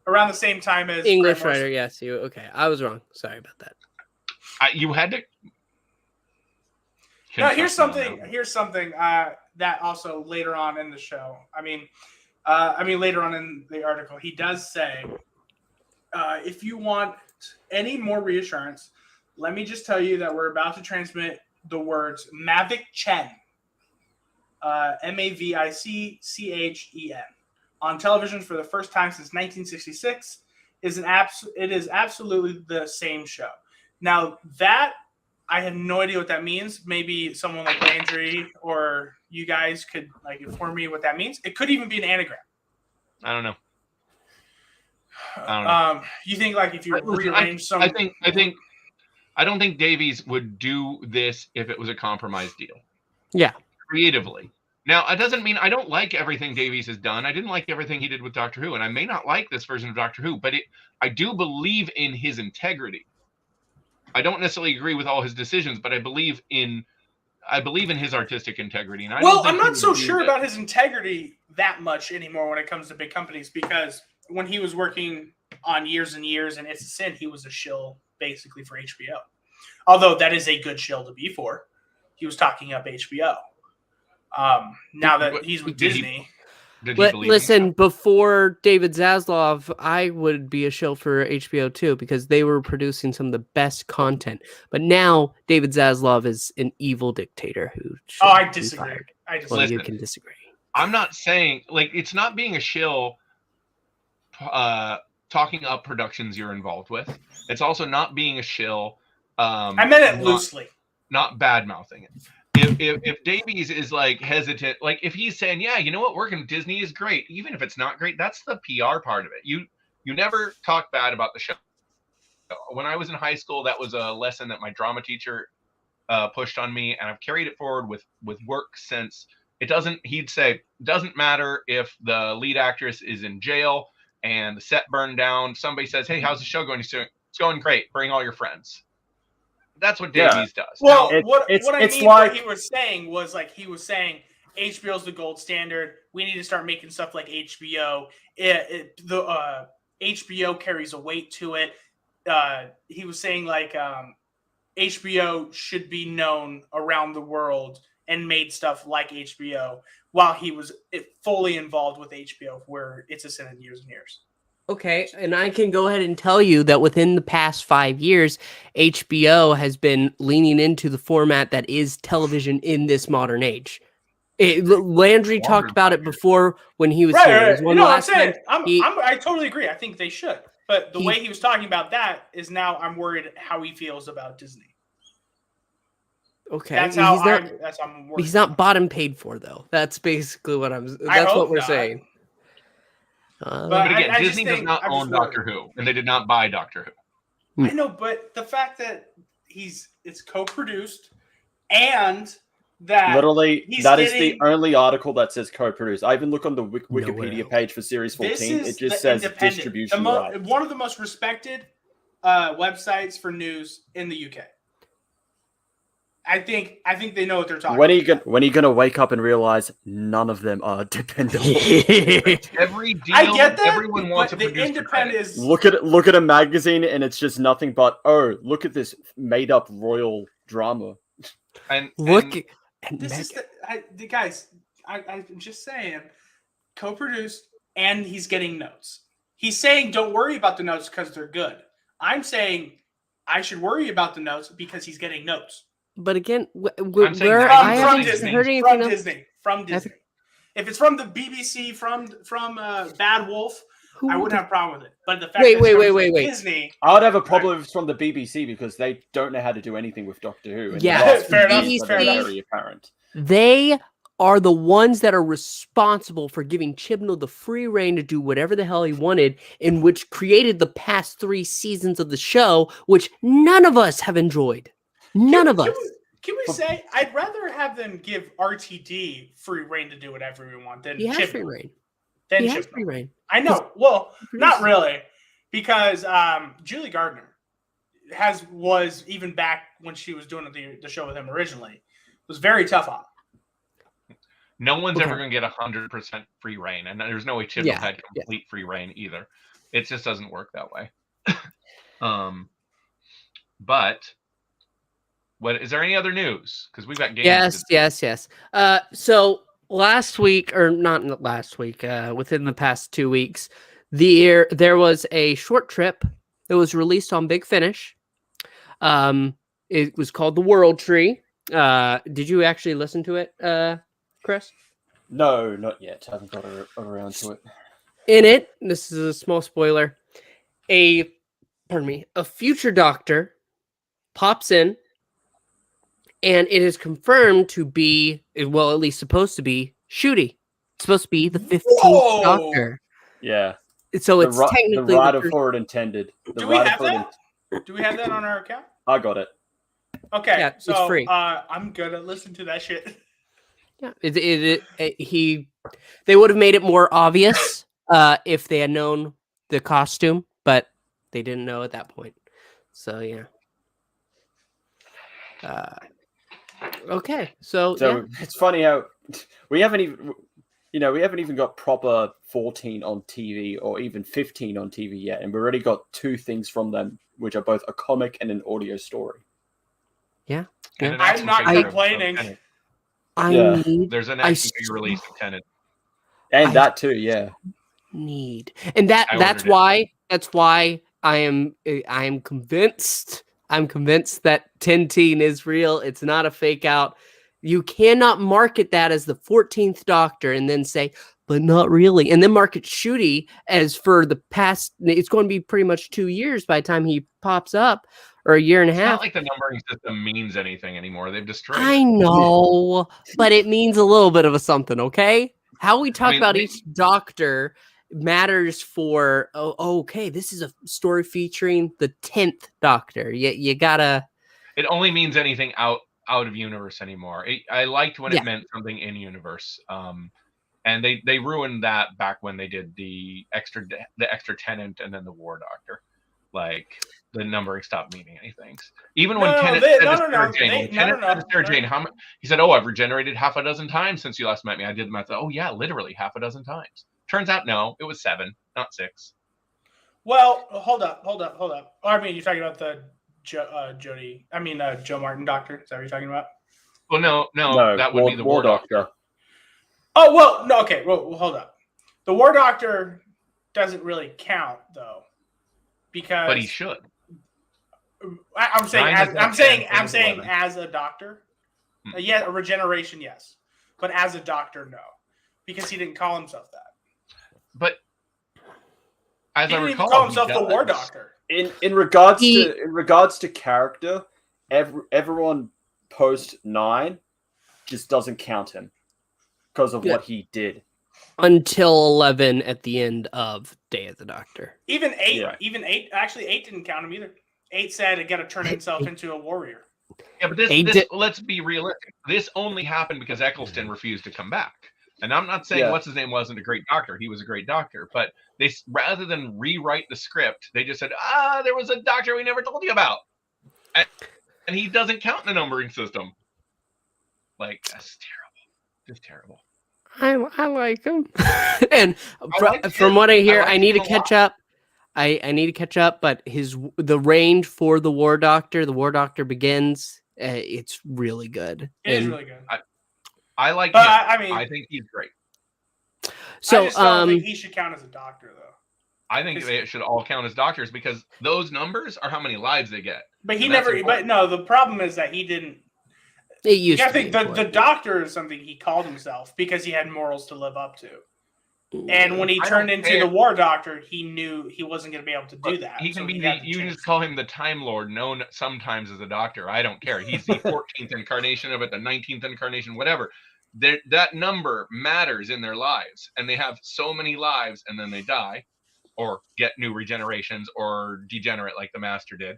Around the same time as English Grant Morrison. writer, yes. You okay? I was wrong. Sorry about that. You had to. No, here's Confess me on something. that. Here's something that also later on in the show. I mean, later on in the article, he does say, if you want any more reassurance, let me just tell you that we're about to transmit the words Mavic Chen, MAVICCHEN, on television for the first time since 1966. It is absolutely the same show. Now that I have no idea what that means. Maybe someone like Landry or you guys could like inform me what that means. It could even be an anagram. I don't know. You think like if you rearrange some? I don't think Davies would do this if it was a compromise deal. Yeah. Creatively. Now, it doesn't mean I don't like everything Davies has done. I didn't like everything he did with Doctor Who, and I may not like this version of Doctor Who, but I do believe in his integrity. I don't necessarily agree with all his decisions, but I believe in his artistic integrity. And I'm not so sure about his integrity that much anymore when it comes to big companies, because when he was working on Years and Years and It's a Sin, he was a shill basically for HBO. Although that is a good shill to be for. He was talking up HBO. Now that he's with Disney. Listen, before David Zaslav, I would be a shill for HBO too, because they were producing some of the best content. But now David Zaslav is an evil dictator who should I be disagree. fired. I just Well, you can disagree. I'm not saying it's not being a shill talking up productions you're involved with. It's also not being a shill. I meant it loosely. Not bad mouthing it. If Davies is like hesitant, like if he's saying, yeah, you know what, working with Disney is great, even if it's not great, that's the PR part of it. You never talk bad about the show. When I was in high school, that was a lesson that my drama teacher pushed on me, and I've carried it forward with work since. He'd say, doesn't matter if the lead actress is in jail and the set burned down. Somebody says, hey, how's the show going? It's going great. Bring all your friends. That's what Davies does. Well, Now, what he was saying was HBO's the gold standard. We need to start making stuff like HBO. HBO carries a weight to it. He was saying HBO should be known around the world and made stuff like HBO while he was fully involved with HBO, where It's a Sin in Years and Years. Okay, and I can go ahead and tell you that within the past 5 years, HBO has been leaning into the format that is television in this modern age. Landry talked about it before when he was here. It was I totally agree. I think they should. But the way he was talking about that is now I'm worried how he feels about Disney. Okay, that's how I'm worried. He's not bought and paid for, though. That's basically what we're saying. But again, Disney does not own Doctor Who, and they did not buy Doctor Who. I know, but the fact that it's co-produced and that literally that is the only article that says co-produced. I even look on the Wikipedia page for Series 14. It just says distribution rights. One of the most respected websites for news in the UK. I think they know what they're talking When about. are you gonna wake up and realize none of them are dependable? Every deal, I get that, everyone wants to but the produce for credit. independent is Look at a magazine and it's just nothing but, oh, look at this made up royal drama. And Look, and and this Meg- is the guys. I'm just saying, co-produced, and he's getting notes. He's saying don't worry about the notes because they're good. I'm saying I should worry about the notes because he's getting notes. but again, I'm saying where that I from haven't Disney, heard anything from else. Disney, from Disney. If it's from the BBC, from Bad Wolf, Who I wouldn't the- have a problem with it. But the fact Wait, that it's wait, from wait. Disney, I would have a problem if it's from the BBC because they don't know how to do anything with Doctor Who. And Yeah, the last fair few enough, years fair have been enough. very apparent. They are the ones that are responsible for giving Chibnall the free reign to do whatever the hell he wanted, and which created the past 3 seasons of the show, which none of us have enjoyed. None of us. Can we say I'd rather have them give RTD free reign to do whatever we want than He has Chibnall. free reign. Than He has Chibnall. free reign. I know. Well, He not produces. really, because Julie Gardner was even back when she was doing the show with him originally. Was very tough on him. no one's Okay. ever going to get 100% free reign, and there's no way Chibnall Yeah, had complete free reign either. It just doesn't work that way. But what is there any other news? Because we've got games. Yes. So last week, or not last week, within the past 2 weeks, there was a short trip that was released on Big Finish. It was called The World Tree. Did you actually listen to it, Chris? No, not yet. I haven't got around to it. In it, this is a small spoiler, a future Doctor pops in, and it is confirmed to be, well, at least supposed to be, Ncuti. It's supposed to be the 15th Whoa! Doctor. Yeah. So it's the technically writer the for it intended. Do we have that? Do we have that on our account? I got it. Okay, Yeah, it's so free. I'm gonna listen to that shit. Yeah, they would have made it more obvious if they had known the costume, but they didn't know at that point. So yeah. Okay, so yeah. It's funny how we haven't even got proper 14 on TV or even 15 on TV yet, and we've already got 2 things from them, which are both a comic and an audio story. Yeah. And an I'm action not figure of complaining. Tenet. I need There's an I action figure release of Tenet. And I- that too, yeah. and I that's ordered why I am convinced. I'm convinced that Tintin is real. It's not a fake out. You cannot market that as the 14th Doctor and then say, but not really. And then market Ncuti as for the past, it's going to be pretty much 2 years by the time he pops up, or a year and a It's half. not like the numbering system means anything anymore. They've destroyed I it. know, but it means a little bit of a something, okay? How we talk mean, about they- each Doctor matters for, okay, this is a story featuring the 10th Doctor. You gotta... It only means anything out of universe anymore. I liked when Yeah. it meant something in universe. And they ruined that back when they did the extra Tenant and then the War Doctor. Like the numbering stopped meaning anything. Even when Tennant said to Sarah Jane, how much? He said, "Oh, I've regenerated half a dozen times since you last met me." I did the math. Oh yeah, literally half a dozen times. Turns out no, it was 7, not 6. Well, hold up. I mean, you're talking about the Joe Martin Doctor. Is that what you're talking about? Well, no, that would be the War Doctor. Oh, well, no, okay. Well, hold up. The War Doctor doesn't really count, though, because. But he should. I'm saying, as a doctor, Hmm. yeah, a regeneration, yes, but as a doctor, no, because he didn't call himself that. But as He I didn't recall, even call he himself the does. War Doctor. In regards to character, everyone post 9 just doesn't count him because of what he did. Until 11 at the end of Day of the Doctor. Even 8, Yeah. Actually, 8 didn't count him either. 8 said it got to turn himself into a warrior. Yeah, but let's be realistic. This only happened because Eccleston refused to come back. And I'm not saying what's his name wasn't a great doctor. He was a great doctor. But they, rather than rewrite the script, they just said, there was a doctor we never told you about. and he doesn't count in the numbering system. Like, that's terrible. Just terrible. I like him. And like from him. what I hear, I like I need to him a catch lot. up. I need to catch up, but the range for the War Doctor Begins, it's really good. It is really good. I like But him. I mean, I think he's great. So I just don't think he should count as a doctor, though. I think they should all count as doctors because those numbers are how many lives they get. But he And that's never. But important. no, the problem is that he didn't. it used I to be think the important. doctor is something he called himself because he had morals to live up to. And when he I turned don't into care. the War Doctor, he knew he wasn't going to be able to do Look, that. He can so be he the, had to you change just call him the Time Lord, known sometimes as a doctor. I don't care. He's the 14th incarnation of it, the 19th incarnation, whatever. That number matters in their lives, and they have so many lives, and then they die, or get new regenerations, or degenerate like the Master did.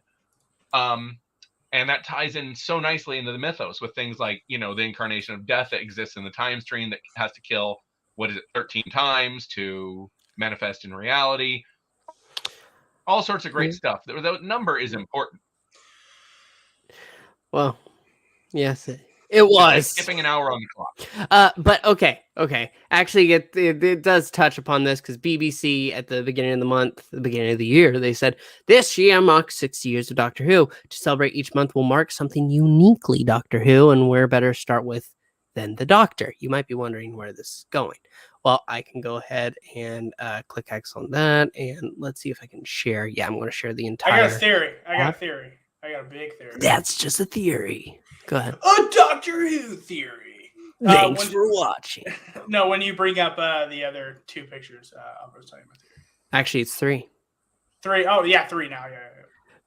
And that ties in so nicely into the mythos with things like, the incarnation of death that exists in the time stream that has to kill, 13 times to manifest in reality. All sorts of great stuff. The number is important. Well, yes, it was. Like skipping an hour on the clock. But okay. Actually, it does touch upon this because BBC at the beginning of the month, the beginning of the year, they said this year marks 60 years of Doctor Who. To celebrate each month will mark something uniquely Doctor Who, and where better start with than the Doctor. You might be wondering where this is going. Well, I can go ahead and click X on that, and let's see if I can share. Yeah, I'm going to share the entire. I got a theory. I got a big theory. That's just a theory. Go ahead. A Doctor Who theory. Thanks for watching. No, when you bring up the other two pictures, I'll go tell you my theory. Actually, it's 3. 3. Oh, yeah, 3 now. Yeah.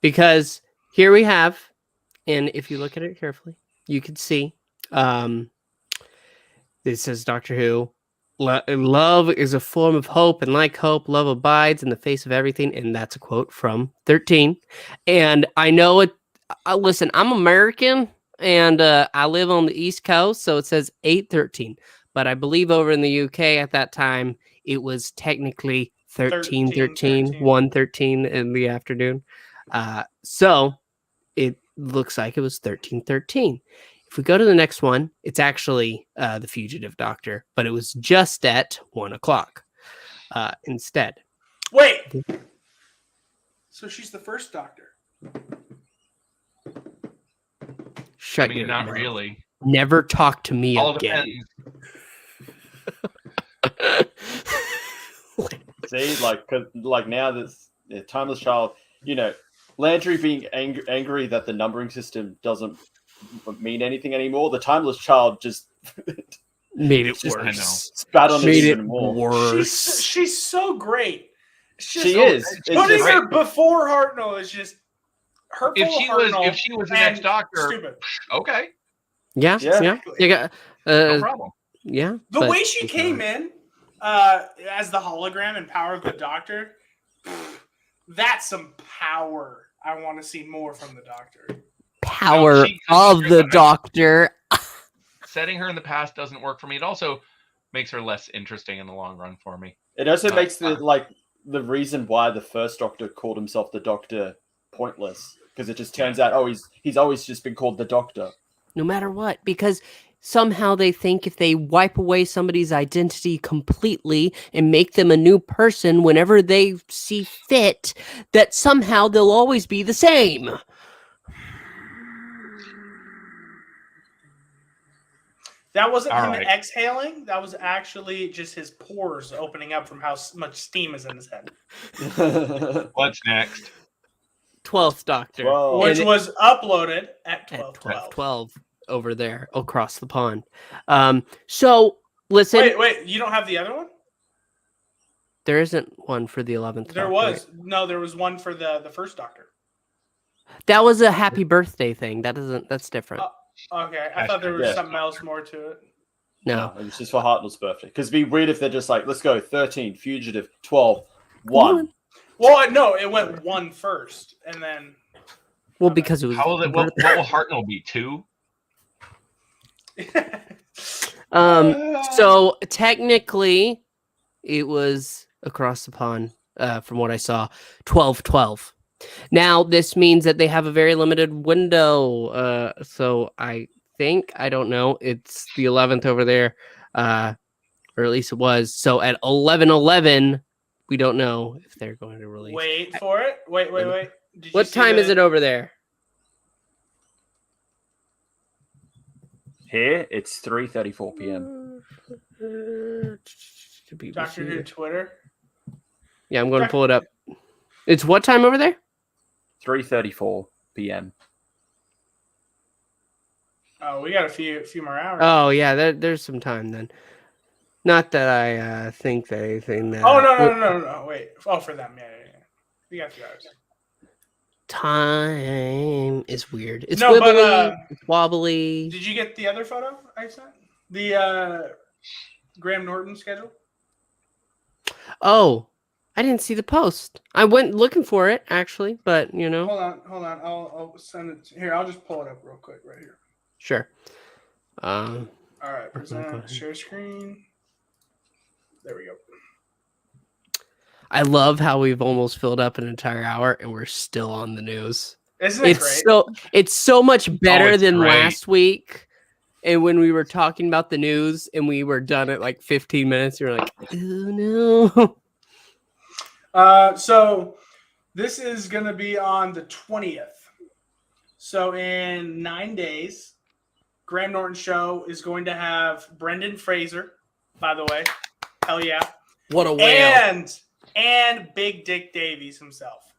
Because here we have, and if you look at it carefully, you can see this says Doctor Who. Love is a form of hope, and like hope, love abides in the face of everything. And that's a quote from 13. And I know it. Listen, I'm American. And I live on the East Coast, so it says 8:13. But I believe over in the UK at that time, it was technically 13:13, 1:13 in the afternoon. So it looks like it was 13:13. If we go to the next one, it's actually the Fugitive Doctor, but it was just at 1 o'clock instead. Wait. So she's the first Doctor. Shut your not mouth. really. Never talk to me All again. See, like now this Timeless Child, Landry being angry that the numbering system doesn't mean anything anymore. The Timeless Child just made it just worse. spat on it Made it even more. worse. She's so great. She is. Putting her before Hartnell is just hurtful. If she was the next Doctor, stupid. Okay, Yeah. Exactly. You got, no problem. yeah. The way she came in as the hologram and Power of the Doctor, that's some power. I want to see more from the Doctor. Power of the Doctor. Setting her in the past doesn't work for me. It also makes her less interesting in the long run for me. It also makes the reason why the first Doctor called himself the Doctor pointless, because it just turns out he's always just been called the Doctor. No matter what, because somehow they think if they wipe away somebody's identity completely and make them a new person whenever they see fit, that somehow they'll always be the same. That wasn't All him right. exhaling. That was actually just his pores opening up from how much steam is in his head. What's next? 12th Doctor. Well, Which was uploaded at at 12:12. 12 over there across the pond. So listen, Wait, you don't have the other one? there isn't one for the 11th. There Doctor. was. No, there was one for the first Doctor. That was a happy birthday thing. That's different. Okay, I thought there was Yeah. something else more to it. No. It was just for Hartnell's birthday. Because it'd be weird if they're just like, let's go 13, Fugitive, 12, 1. Well, no, it went 1 first, and then. Well, because it was. What will Hartnell be? 2? So technically, it was across the pond. From what I saw, 12-12 Now, this means that they have a very limited window. So I think, I don't know, it's the 11th over there, or at least it was. So at 11:11, we don't know if they're going to release. Wait for it. Wait. Did you What see time is it over there? Here, it's 3:34 p.m. Doctor Who Twitter? Yeah, I'm going to pull it up. It's what time over there? 3:34 p.m. Oh, we got a few more hours. Oh, yeah, there's some time then. Not that I think that anything that... Oh, no. Wait. Oh, for them. Yeah. We got 2 hours. Time is weird. It's No, but, wibbly, it's wobbly. Did you get the other photo I sent? The Graham Norton schedule? Oh, I didn't see the post. I went looking for it, actually, but, you know. Hold on. I'll send it. Here, I'll just pull it up real quick right here. Sure. All right, present, share screen. There we go. I love how we've almost filled up an entire hour and we're still on the news. Isn't it great? It's so much better it's than great. last week. And when we were talking about the news and we were done at like 15 minutes, you're like, oh no. So this is going to be on the 20th. So in 9 days, Graham Norton show is going to have Brendan Fraser, by the way. Hell yeah. What a whale. And Big Dick Davies himself.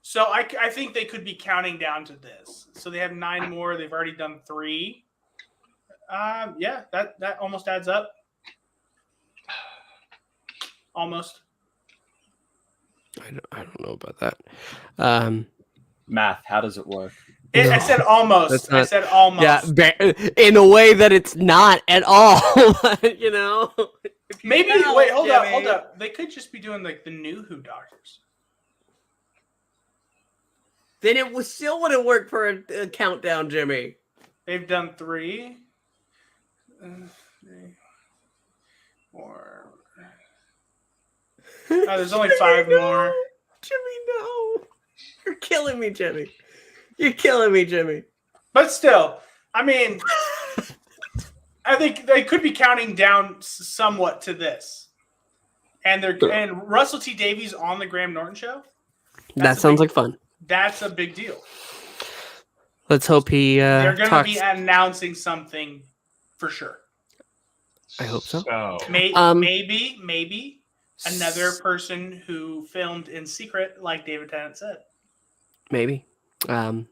So I think they could be counting down to this. So they have 9 more. They've already done 3. Yeah, that almost adds up. Almost. I don't know about that. Math, how does it work? I said almost. I said almost. Yeah, in a way that it's not at all. You know? Maybe. Wait, hold up. They could just be doing like the new Who Doctors. Then it still wouldn't work for a countdown, Jimmy. They've done 3. 4. Oh, there's only 5 more. Jimmy, no. You're killing me, Jimmy. You're killing me, Jimmy. But still, I mean, I think they could be counting down somewhat to this. And Russell T Davies on the Graham Norton show. That sounds like fun. That's a big deal. Let's hope he they're going to be announcing something for sure. I hope so. Maybe another person who filmed in secret, like David Tennant said. Maybe. But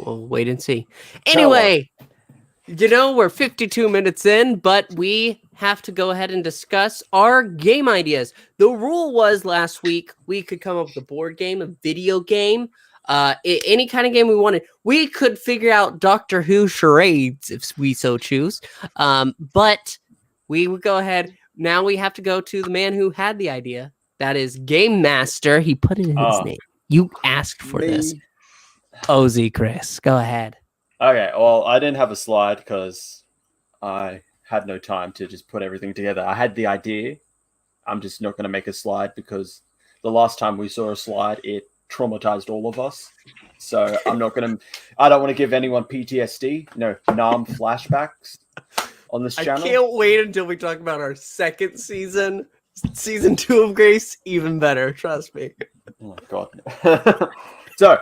we'll wait and see. Anyway, we're 52 minutes in, but we have to go ahead and discuss our game ideas. The rule was last week we could come up with a board game, a video game, any kind of game we wanted. We could figure out Doctor Who charades if we so choose. But we would go ahead. Now we have to go to the man who had the idea. That is Game Master. He put it in his name. You asked for this. Ozzy, Chris, go ahead. Okay, well, I didn't have a slide because I had no time to just put everything together. I had the idea. I'm just not going to make a slide because the last time we saw a slide, it traumatized all of us. So I don't want to give anyone PTSD, NAM flashbacks on this channel. I can't wait until we talk about our second season. Season 2 of Grace, even better. Trust me. Oh, my God. So,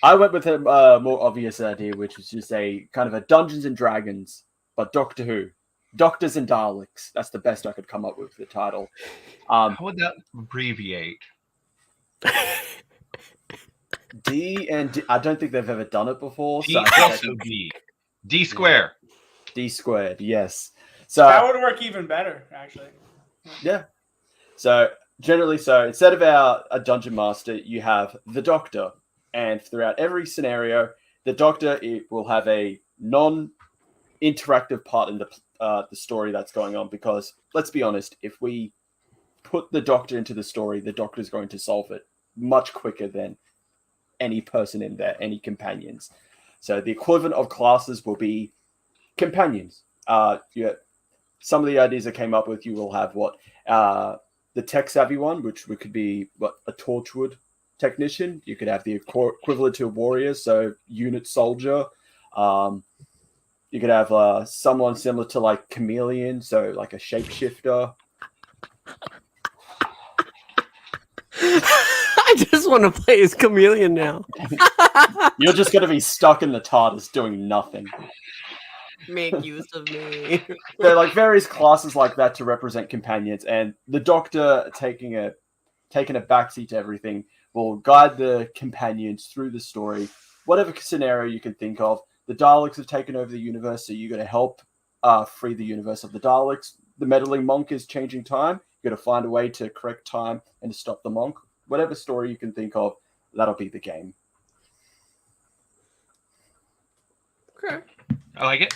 I went with a more obvious idea, which was just a kind of a Dungeons and Dragons, but Doctor Who. Doctors and Daleks. That's the best I could come up with the title. How would that abbreviate? D and D. I don't think they've ever done it before. D also D. D square. D squared, yes. So that would work even better, actually. Yeah. So generally, instead of a dungeon master, you have the Doctor, and throughout every scenario, the Doctor will have a non-interactive part in the story that's going on. Because let's be honest, if we put the Doctor into the story, the Doctor is going to solve it much quicker than any person in there, any companions. So the equivalent of classes will be companions. Some of the ideas I came up with, you will have the tech savvy one, which could be a Torchwood technician. You could have the equivalent to a warrior, so unit soldier. You could have someone similar to like chameleon, so like a shapeshifter. I just want to play as chameleon now. You're just going to be stuck in the TARDIS doing nothing. Make use of me. There are like various classes like that to represent companions, and the Doctor taking a backseat to everything will guide the companions through the story. Whatever scenario you can think of, the Daleks have taken over the universe, so you got to help free the universe of the Daleks. The meddling monk is changing time. You got to find a way to correct time and to stop the monk. Whatever story you can think of, that'll be the game. Okay. I like it.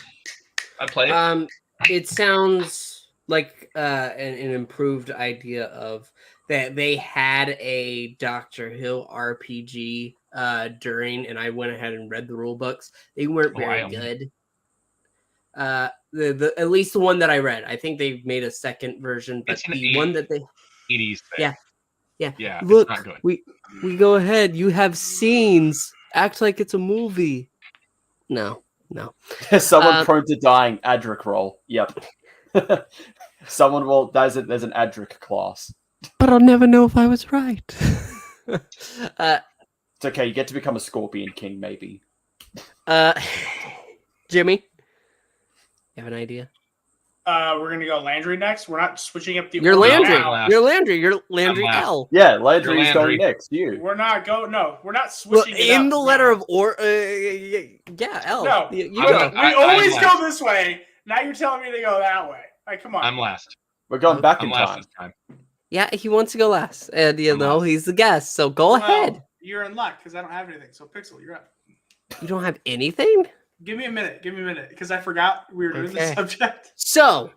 I play it. It sounds like an improved idea of that they had a Doctor Who RPG during, and I went ahead and read the rule books. They weren't very good. The at least the one that I read. I think they made a second version, but the one that they 80s thing. Yeah. Look, it's not good. we go ahead. You have scenes. Act like it's a movie. No. Someone prone to dying. Adric roll. Yep. Someone will. There's an Adric class. But I'll never know if I was right. It's okay. You get to become a Scorpion King, maybe. Jimmy, you have an idea? We're gonna go Landry next. We're not switching up the. You're order Landry. now. You're Landry. You're Landry L. Yeah, Landry's Landry. going next. You. We're not going. No, we're not Well, switching. it in up the now. letter of or, yeah, L. No, you I'm go. not- we always I'm go last. this way. Now you're telling me to go that way. Like, come on. I'm last. We're going back I'm in last time. this time. Yeah, he wants to go last, and I'm last. he's the guest. So go ahead. You're in luck because I don't have anything. So Pixel, you're up. You don't have anything. Give me a minute because I forgot we were doing this Okay. subject. So,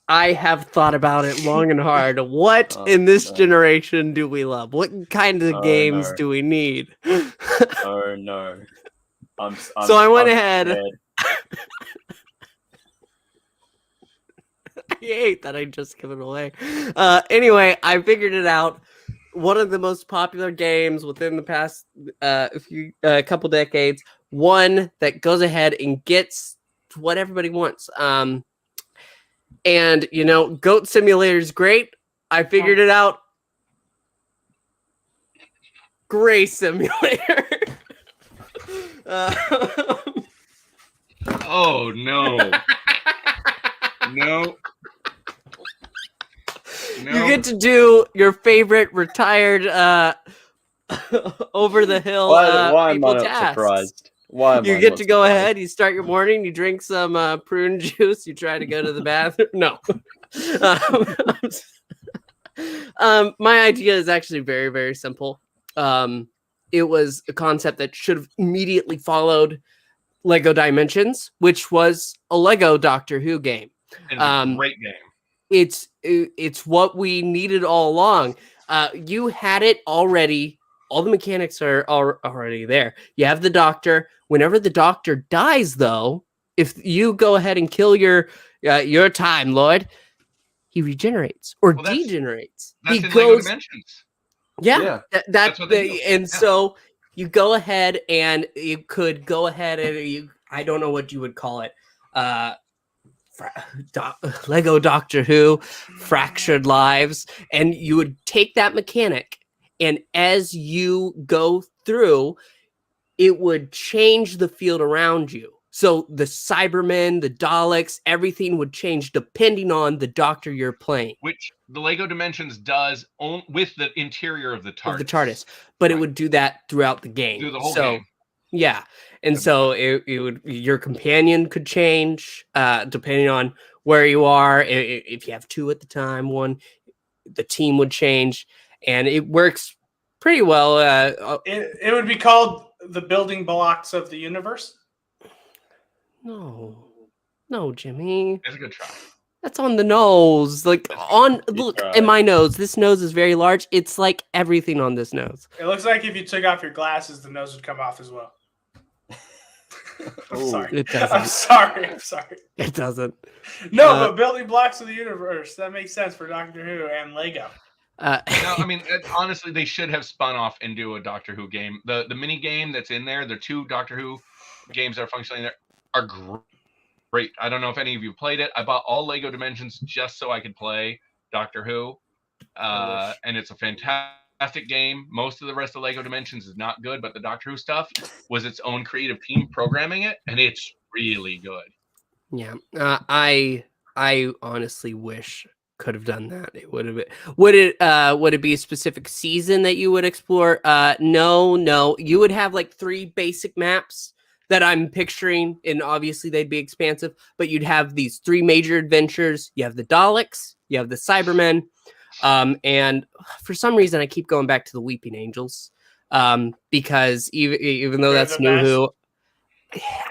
I have thought about it long and hard. What in this generation do we love? What kind of games do we need? Oh no. So I went ahead. scared. I hate that I just give it away. Anyway, I figured it out. One of the most popular games within the past couple decades. One that goes ahead and gets what everybody wants. And Goat Simulator is great. I figured it out. Gray Simulator. Oh no. No. You get to do your favorite retired over the hill Why am people I not tasks. surprised? Why am I You get not to go surprised? ahead, you start your morning, you drink some prune juice, you try to go to the bathroom. No. My idea is actually very, very simple. It was a concept that should have immediately followed Lego Dimensions, which was a Lego Doctor Who game. It's a great game. It's what we needed all along. You had it already. All the mechanics are already there. You have the Doctor. Whenever the Doctor dies, though, if you go ahead and kill your Time Lord, he regenerates or degenerates. That's He in Lego goes. Dimensions. Yeah, That's what they do. and Yeah. so you go ahead and you could go ahead and I don't know what you would call it. Lego Doctor Who, Fractured Lives, and you would take that mechanic, and as you go through, it would change the field around you. So the Cybermen, the Daleks, everything would change depending on the Doctor you're playing. Which the Lego Dimensions does with the interior of the TARDIS. Of the TARDIS, but it would do that throughout the game. Through the whole game. Yeah, and so it would your companion could change depending on where you are. If you have two at the time, the team would change, and it works pretty well. It would be called the building blocks of the universe. No, Jimmy. It's a good try. That's on the nose. Look in my nose. This nose is very large. It's like everything on this nose. It looks like if you took off your glasses, the nose would come off as well. I'm Ooh. sorry. It doesn't. I'm sorry. It doesn't. No, but building blocks of the universe. That makes sense for Doctor Who and Lego. No, I mean honestly, they should have spun off into a Doctor Who game. The mini game that's in there, the 2 Doctor Who games that are functioning there are great. I don't know if any of you played it. I bought all Lego Dimensions just so I could play Doctor Who, and it's a fantastic game. Most of the rest of Lego Dimensions is not good, but the Doctor Who stuff was its own creative team programming it, and it's really good. Yeah, I honestly wish could have done that. It would have been. Would it be a specific season that you would explore? No. You would have like 3 basic maps that I'm picturing, and obviously they'd be expansive. But you'd have these 3 major adventures. You have the Daleks, you have the Cybermen, and for some reason I keep going back to the Weeping Angels, because even though They're that's the New best. Who.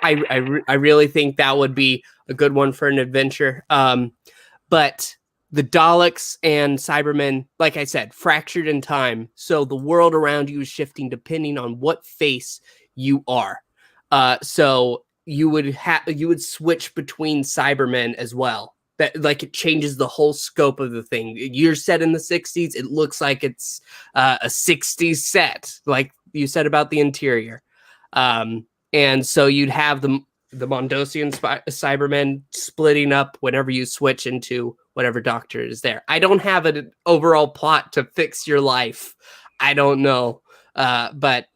I really think that would be a good one for an adventure. But the Daleks and Cybermen, like I said, fractured in time. So the world around you is shifting depending on what face you are. So you would switch between Cybermen as well. That like it changes the whole scope of the thing. You're set in the 60s. It looks like it's a 60s set, like you said about the interior. And so you'd have the Mondosian Cybermen splitting up whenever you switch into whatever Doctor is there. I don't have an overall plot to fix your life. I don't know. But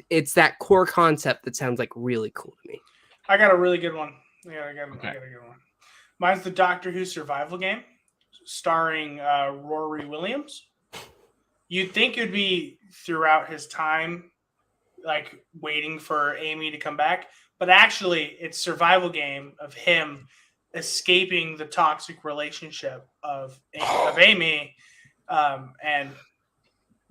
it's that core concept that sounds like really cool to me. I got a really good one. I got a good one. Mine's the Doctor Who survival game, starring Rory Williams. You'd think it'd be throughout his time, like waiting for Amy to come back, but actually, it's survival game of him escaping the toxic relationship of Amy, and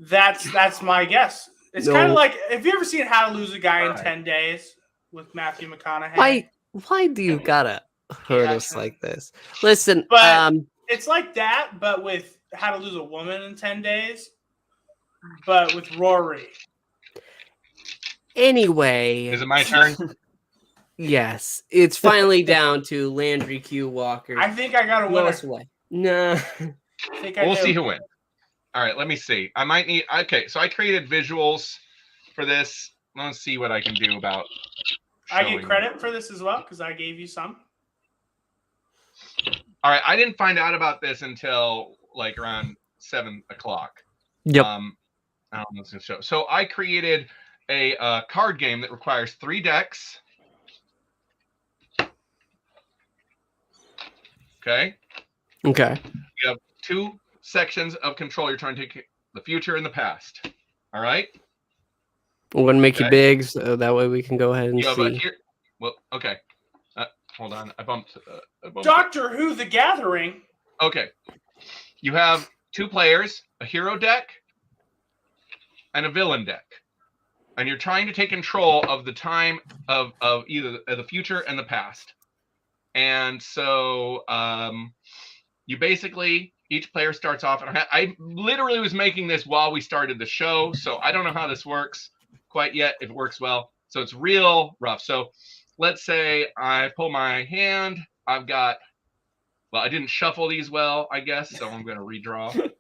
that's my guess. It's kind of like, have you ever seen How to Lose a Guy in 10 Days with Matthew McConaughey? Why do you gotta hurt us like this? Listen, But it's like that, but with How to Lose a Woman in 10 Days, but with Rory. Anyway, Is it my turn? Yes, it's finally down to Landry Q. Walker. I think I got a winner. Blow us away. No. I think I We'll do. see who wins. All right, let me see. I might need. Okay, so I created visuals for this. Let's see what I can do about. I showing get credit for this as well because I gave you some. All right, I didn't find out about this until like around 7 o'clock. Yep. I don't know what's gonna show. So I created a card game that requires 3 decks. Okay. Okay. You have 2 sections of control. You're trying to take the future and the past. All right. I'm going to make you Okay. big so that way we can go ahead and You have see. here. Well, okay. Hold on. I bumped. Doctor Who: The Gathering. Okay. You have 2 players, a hero deck and a villain deck. And you're trying to take control of the time of either the future and the past. And so you basically, each player starts off, and I literally was making this while we started the show, so I don't know how this works quite yet, if it works well. So it's real rough. So let's say I pull my hand. I've got, well, I didn't shuffle these well, I guess, so I'm going to redraw.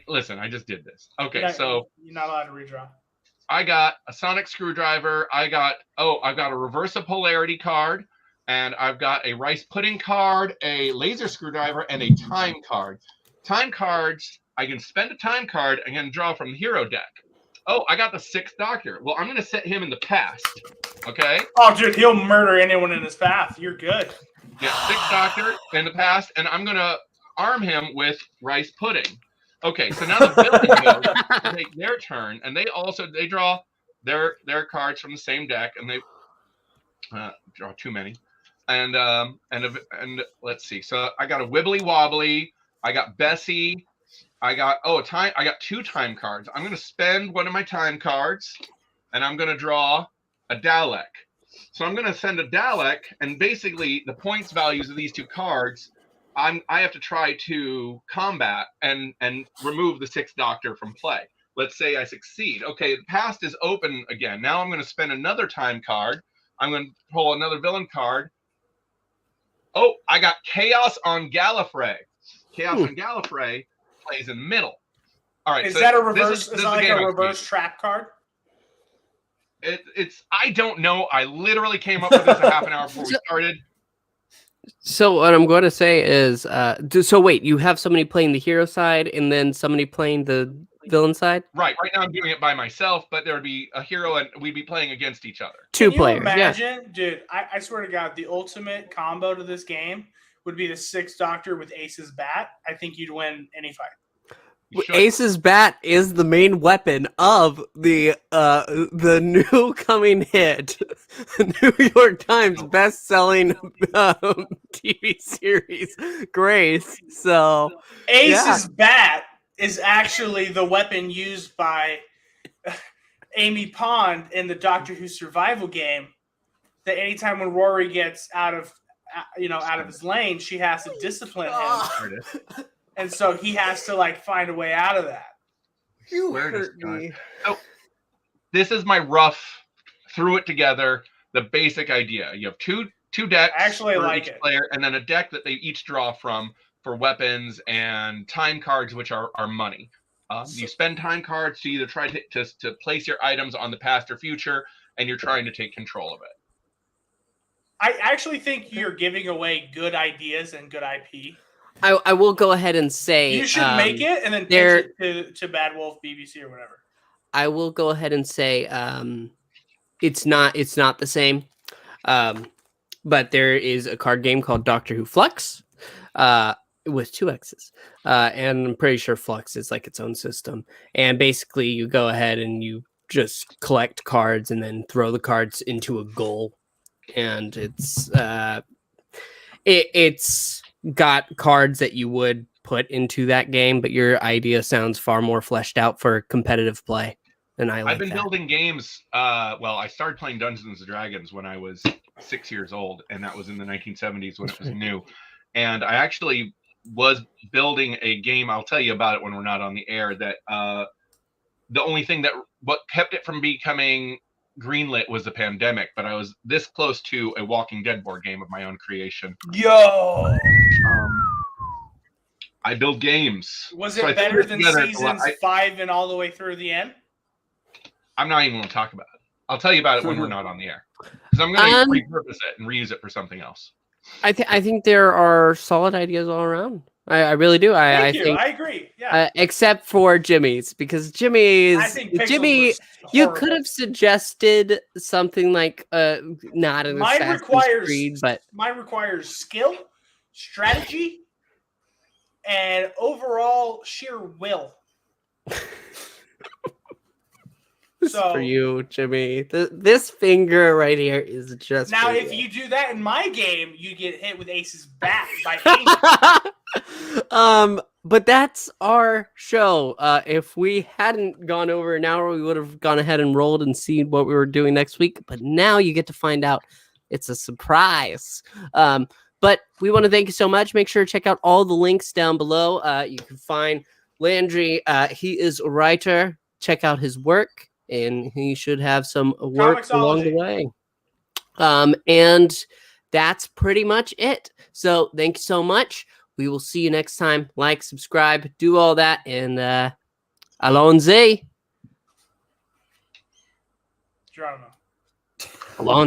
Listen, I just did this. Okay, so you're not allowed to redraw. I got a sonic screwdriver. I've got a reverse of polarity card, and I've got a rice pudding card, a laser screwdriver, and a time card. Time cards, I can spend a time card and can draw from the hero deck. Oh, I got the 6th Doctor. Well, I'm going to set him in the past. Okay? Oh, dude, he'll murder anyone in his path. You're good. Yeah, 6th Doctor in the past, and I'm going to arm him with rice pudding. Okay, so now the villain goes to take their turn, and they draw their cards from the same deck, and they draw too many. And let's see. So I got a Wibbly Wobbly. I got Bessie. I got I got 2 time cards. I'm going to spend one of my time cards, and I'm going to draw a Dalek. So I'm going to send a Dalek, and basically the points values of these 2 cards, I have to try to combat and remove the 6th Doctor from play. Let's say I succeed. Okay, the past is open again. Now I'm going to spend another time card. I'm going to pull another villain card. Oh, I got Chaos on Gallifrey. Chaos on Gallifrey plays in the middle. All right. Is so that a this reverse? this Is that the like game a I reverse see. trap card? It's I don't know. I literally came up with this a half an hour before we started. So what I'm going to say is, so wait, you have somebody playing the hero side and then somebody playing the villain side? Right now I'm doing it by myself, but there would be a hero and we'd be playing against each other. Two Can you players, yeah. imagine, dude? I swear to God, the ultimate combo to this game would be the 6th Doctor with Ace's bat. I think you'd win any fight. You should. Ace's bat is the main weapon of the new coming hit, New York Times best-selling TV series, Grace. So Ace's bat is actually the weapon used by Amy Pond in the Doctor Who survival game. That anytime when Rory gets out of his lane, she has to discipline him, and so he has to like find a way out of that. You Where does hurt God- me. So this is my rough, threw it together, the basic idea. You have two decks I actually for like each it. player, and then a deck that they each draw from for weapons and time cards, which are money. You spend time cards to either try to place your items on the past or future, and you're trying to take control of it. I actually think you're giving away good ideas and good IP. I will go ahead and say You should make it and then pitch it to Bad Wolf, BBC, or whatever. I will go ahead and say it's not the same. But there is a card game called Doctor Who Flux with 2 X's. And I'm pretty sure Flux is like its own system. And basically you go ahead and you just collect cards and then throw the cards into a goal. And it's got cards that you would put into that game, but your idea sounds far more fleshed out for competitive play. And I've been building games. Well, I started playing Dungeons and Dragons when I was 6 years old, and that was in the 1970s when it was new. And I actually was building a game. I'll tell you about it when we're not on the air. That the only thing what kept it from becoming greenlit was the pandemic. But I was this close to a Walking Dead board game of my own creation. Yo, I build games. Was it better than seasons 5 and all the way through the end? I'm not even going to talk about it. I'll tell you about it when we're not on the air. Because I'm going to repurpose it and reuse it for something else. I think there are solid ideas all around. I really do. I think I agree. Yeah. Except for Jimmy's, because Jimmy, you could have suggested something like not an Assassin's Creed, but mine requires skill, strategy, and overall sheer will. For you, Jimmy. This finger right here is just now. If you do that in my game, you get hit with Ace's bat by Amy. But that's our show. If we hadn't gone over an hour, we would have gone ahead and rolled and seen what we were doing next week. But now you get to find out. It's a surprise. But we want to thank you so much. Make sure to check out all the links down below. You can find Landry. He is a writer. Check out his work. And he should have some work along the way. And that's pretty much it. So thank you so much. We will see you next time. Like, subscribe, do all that. And Allons-y. Geronimo. Allons-y.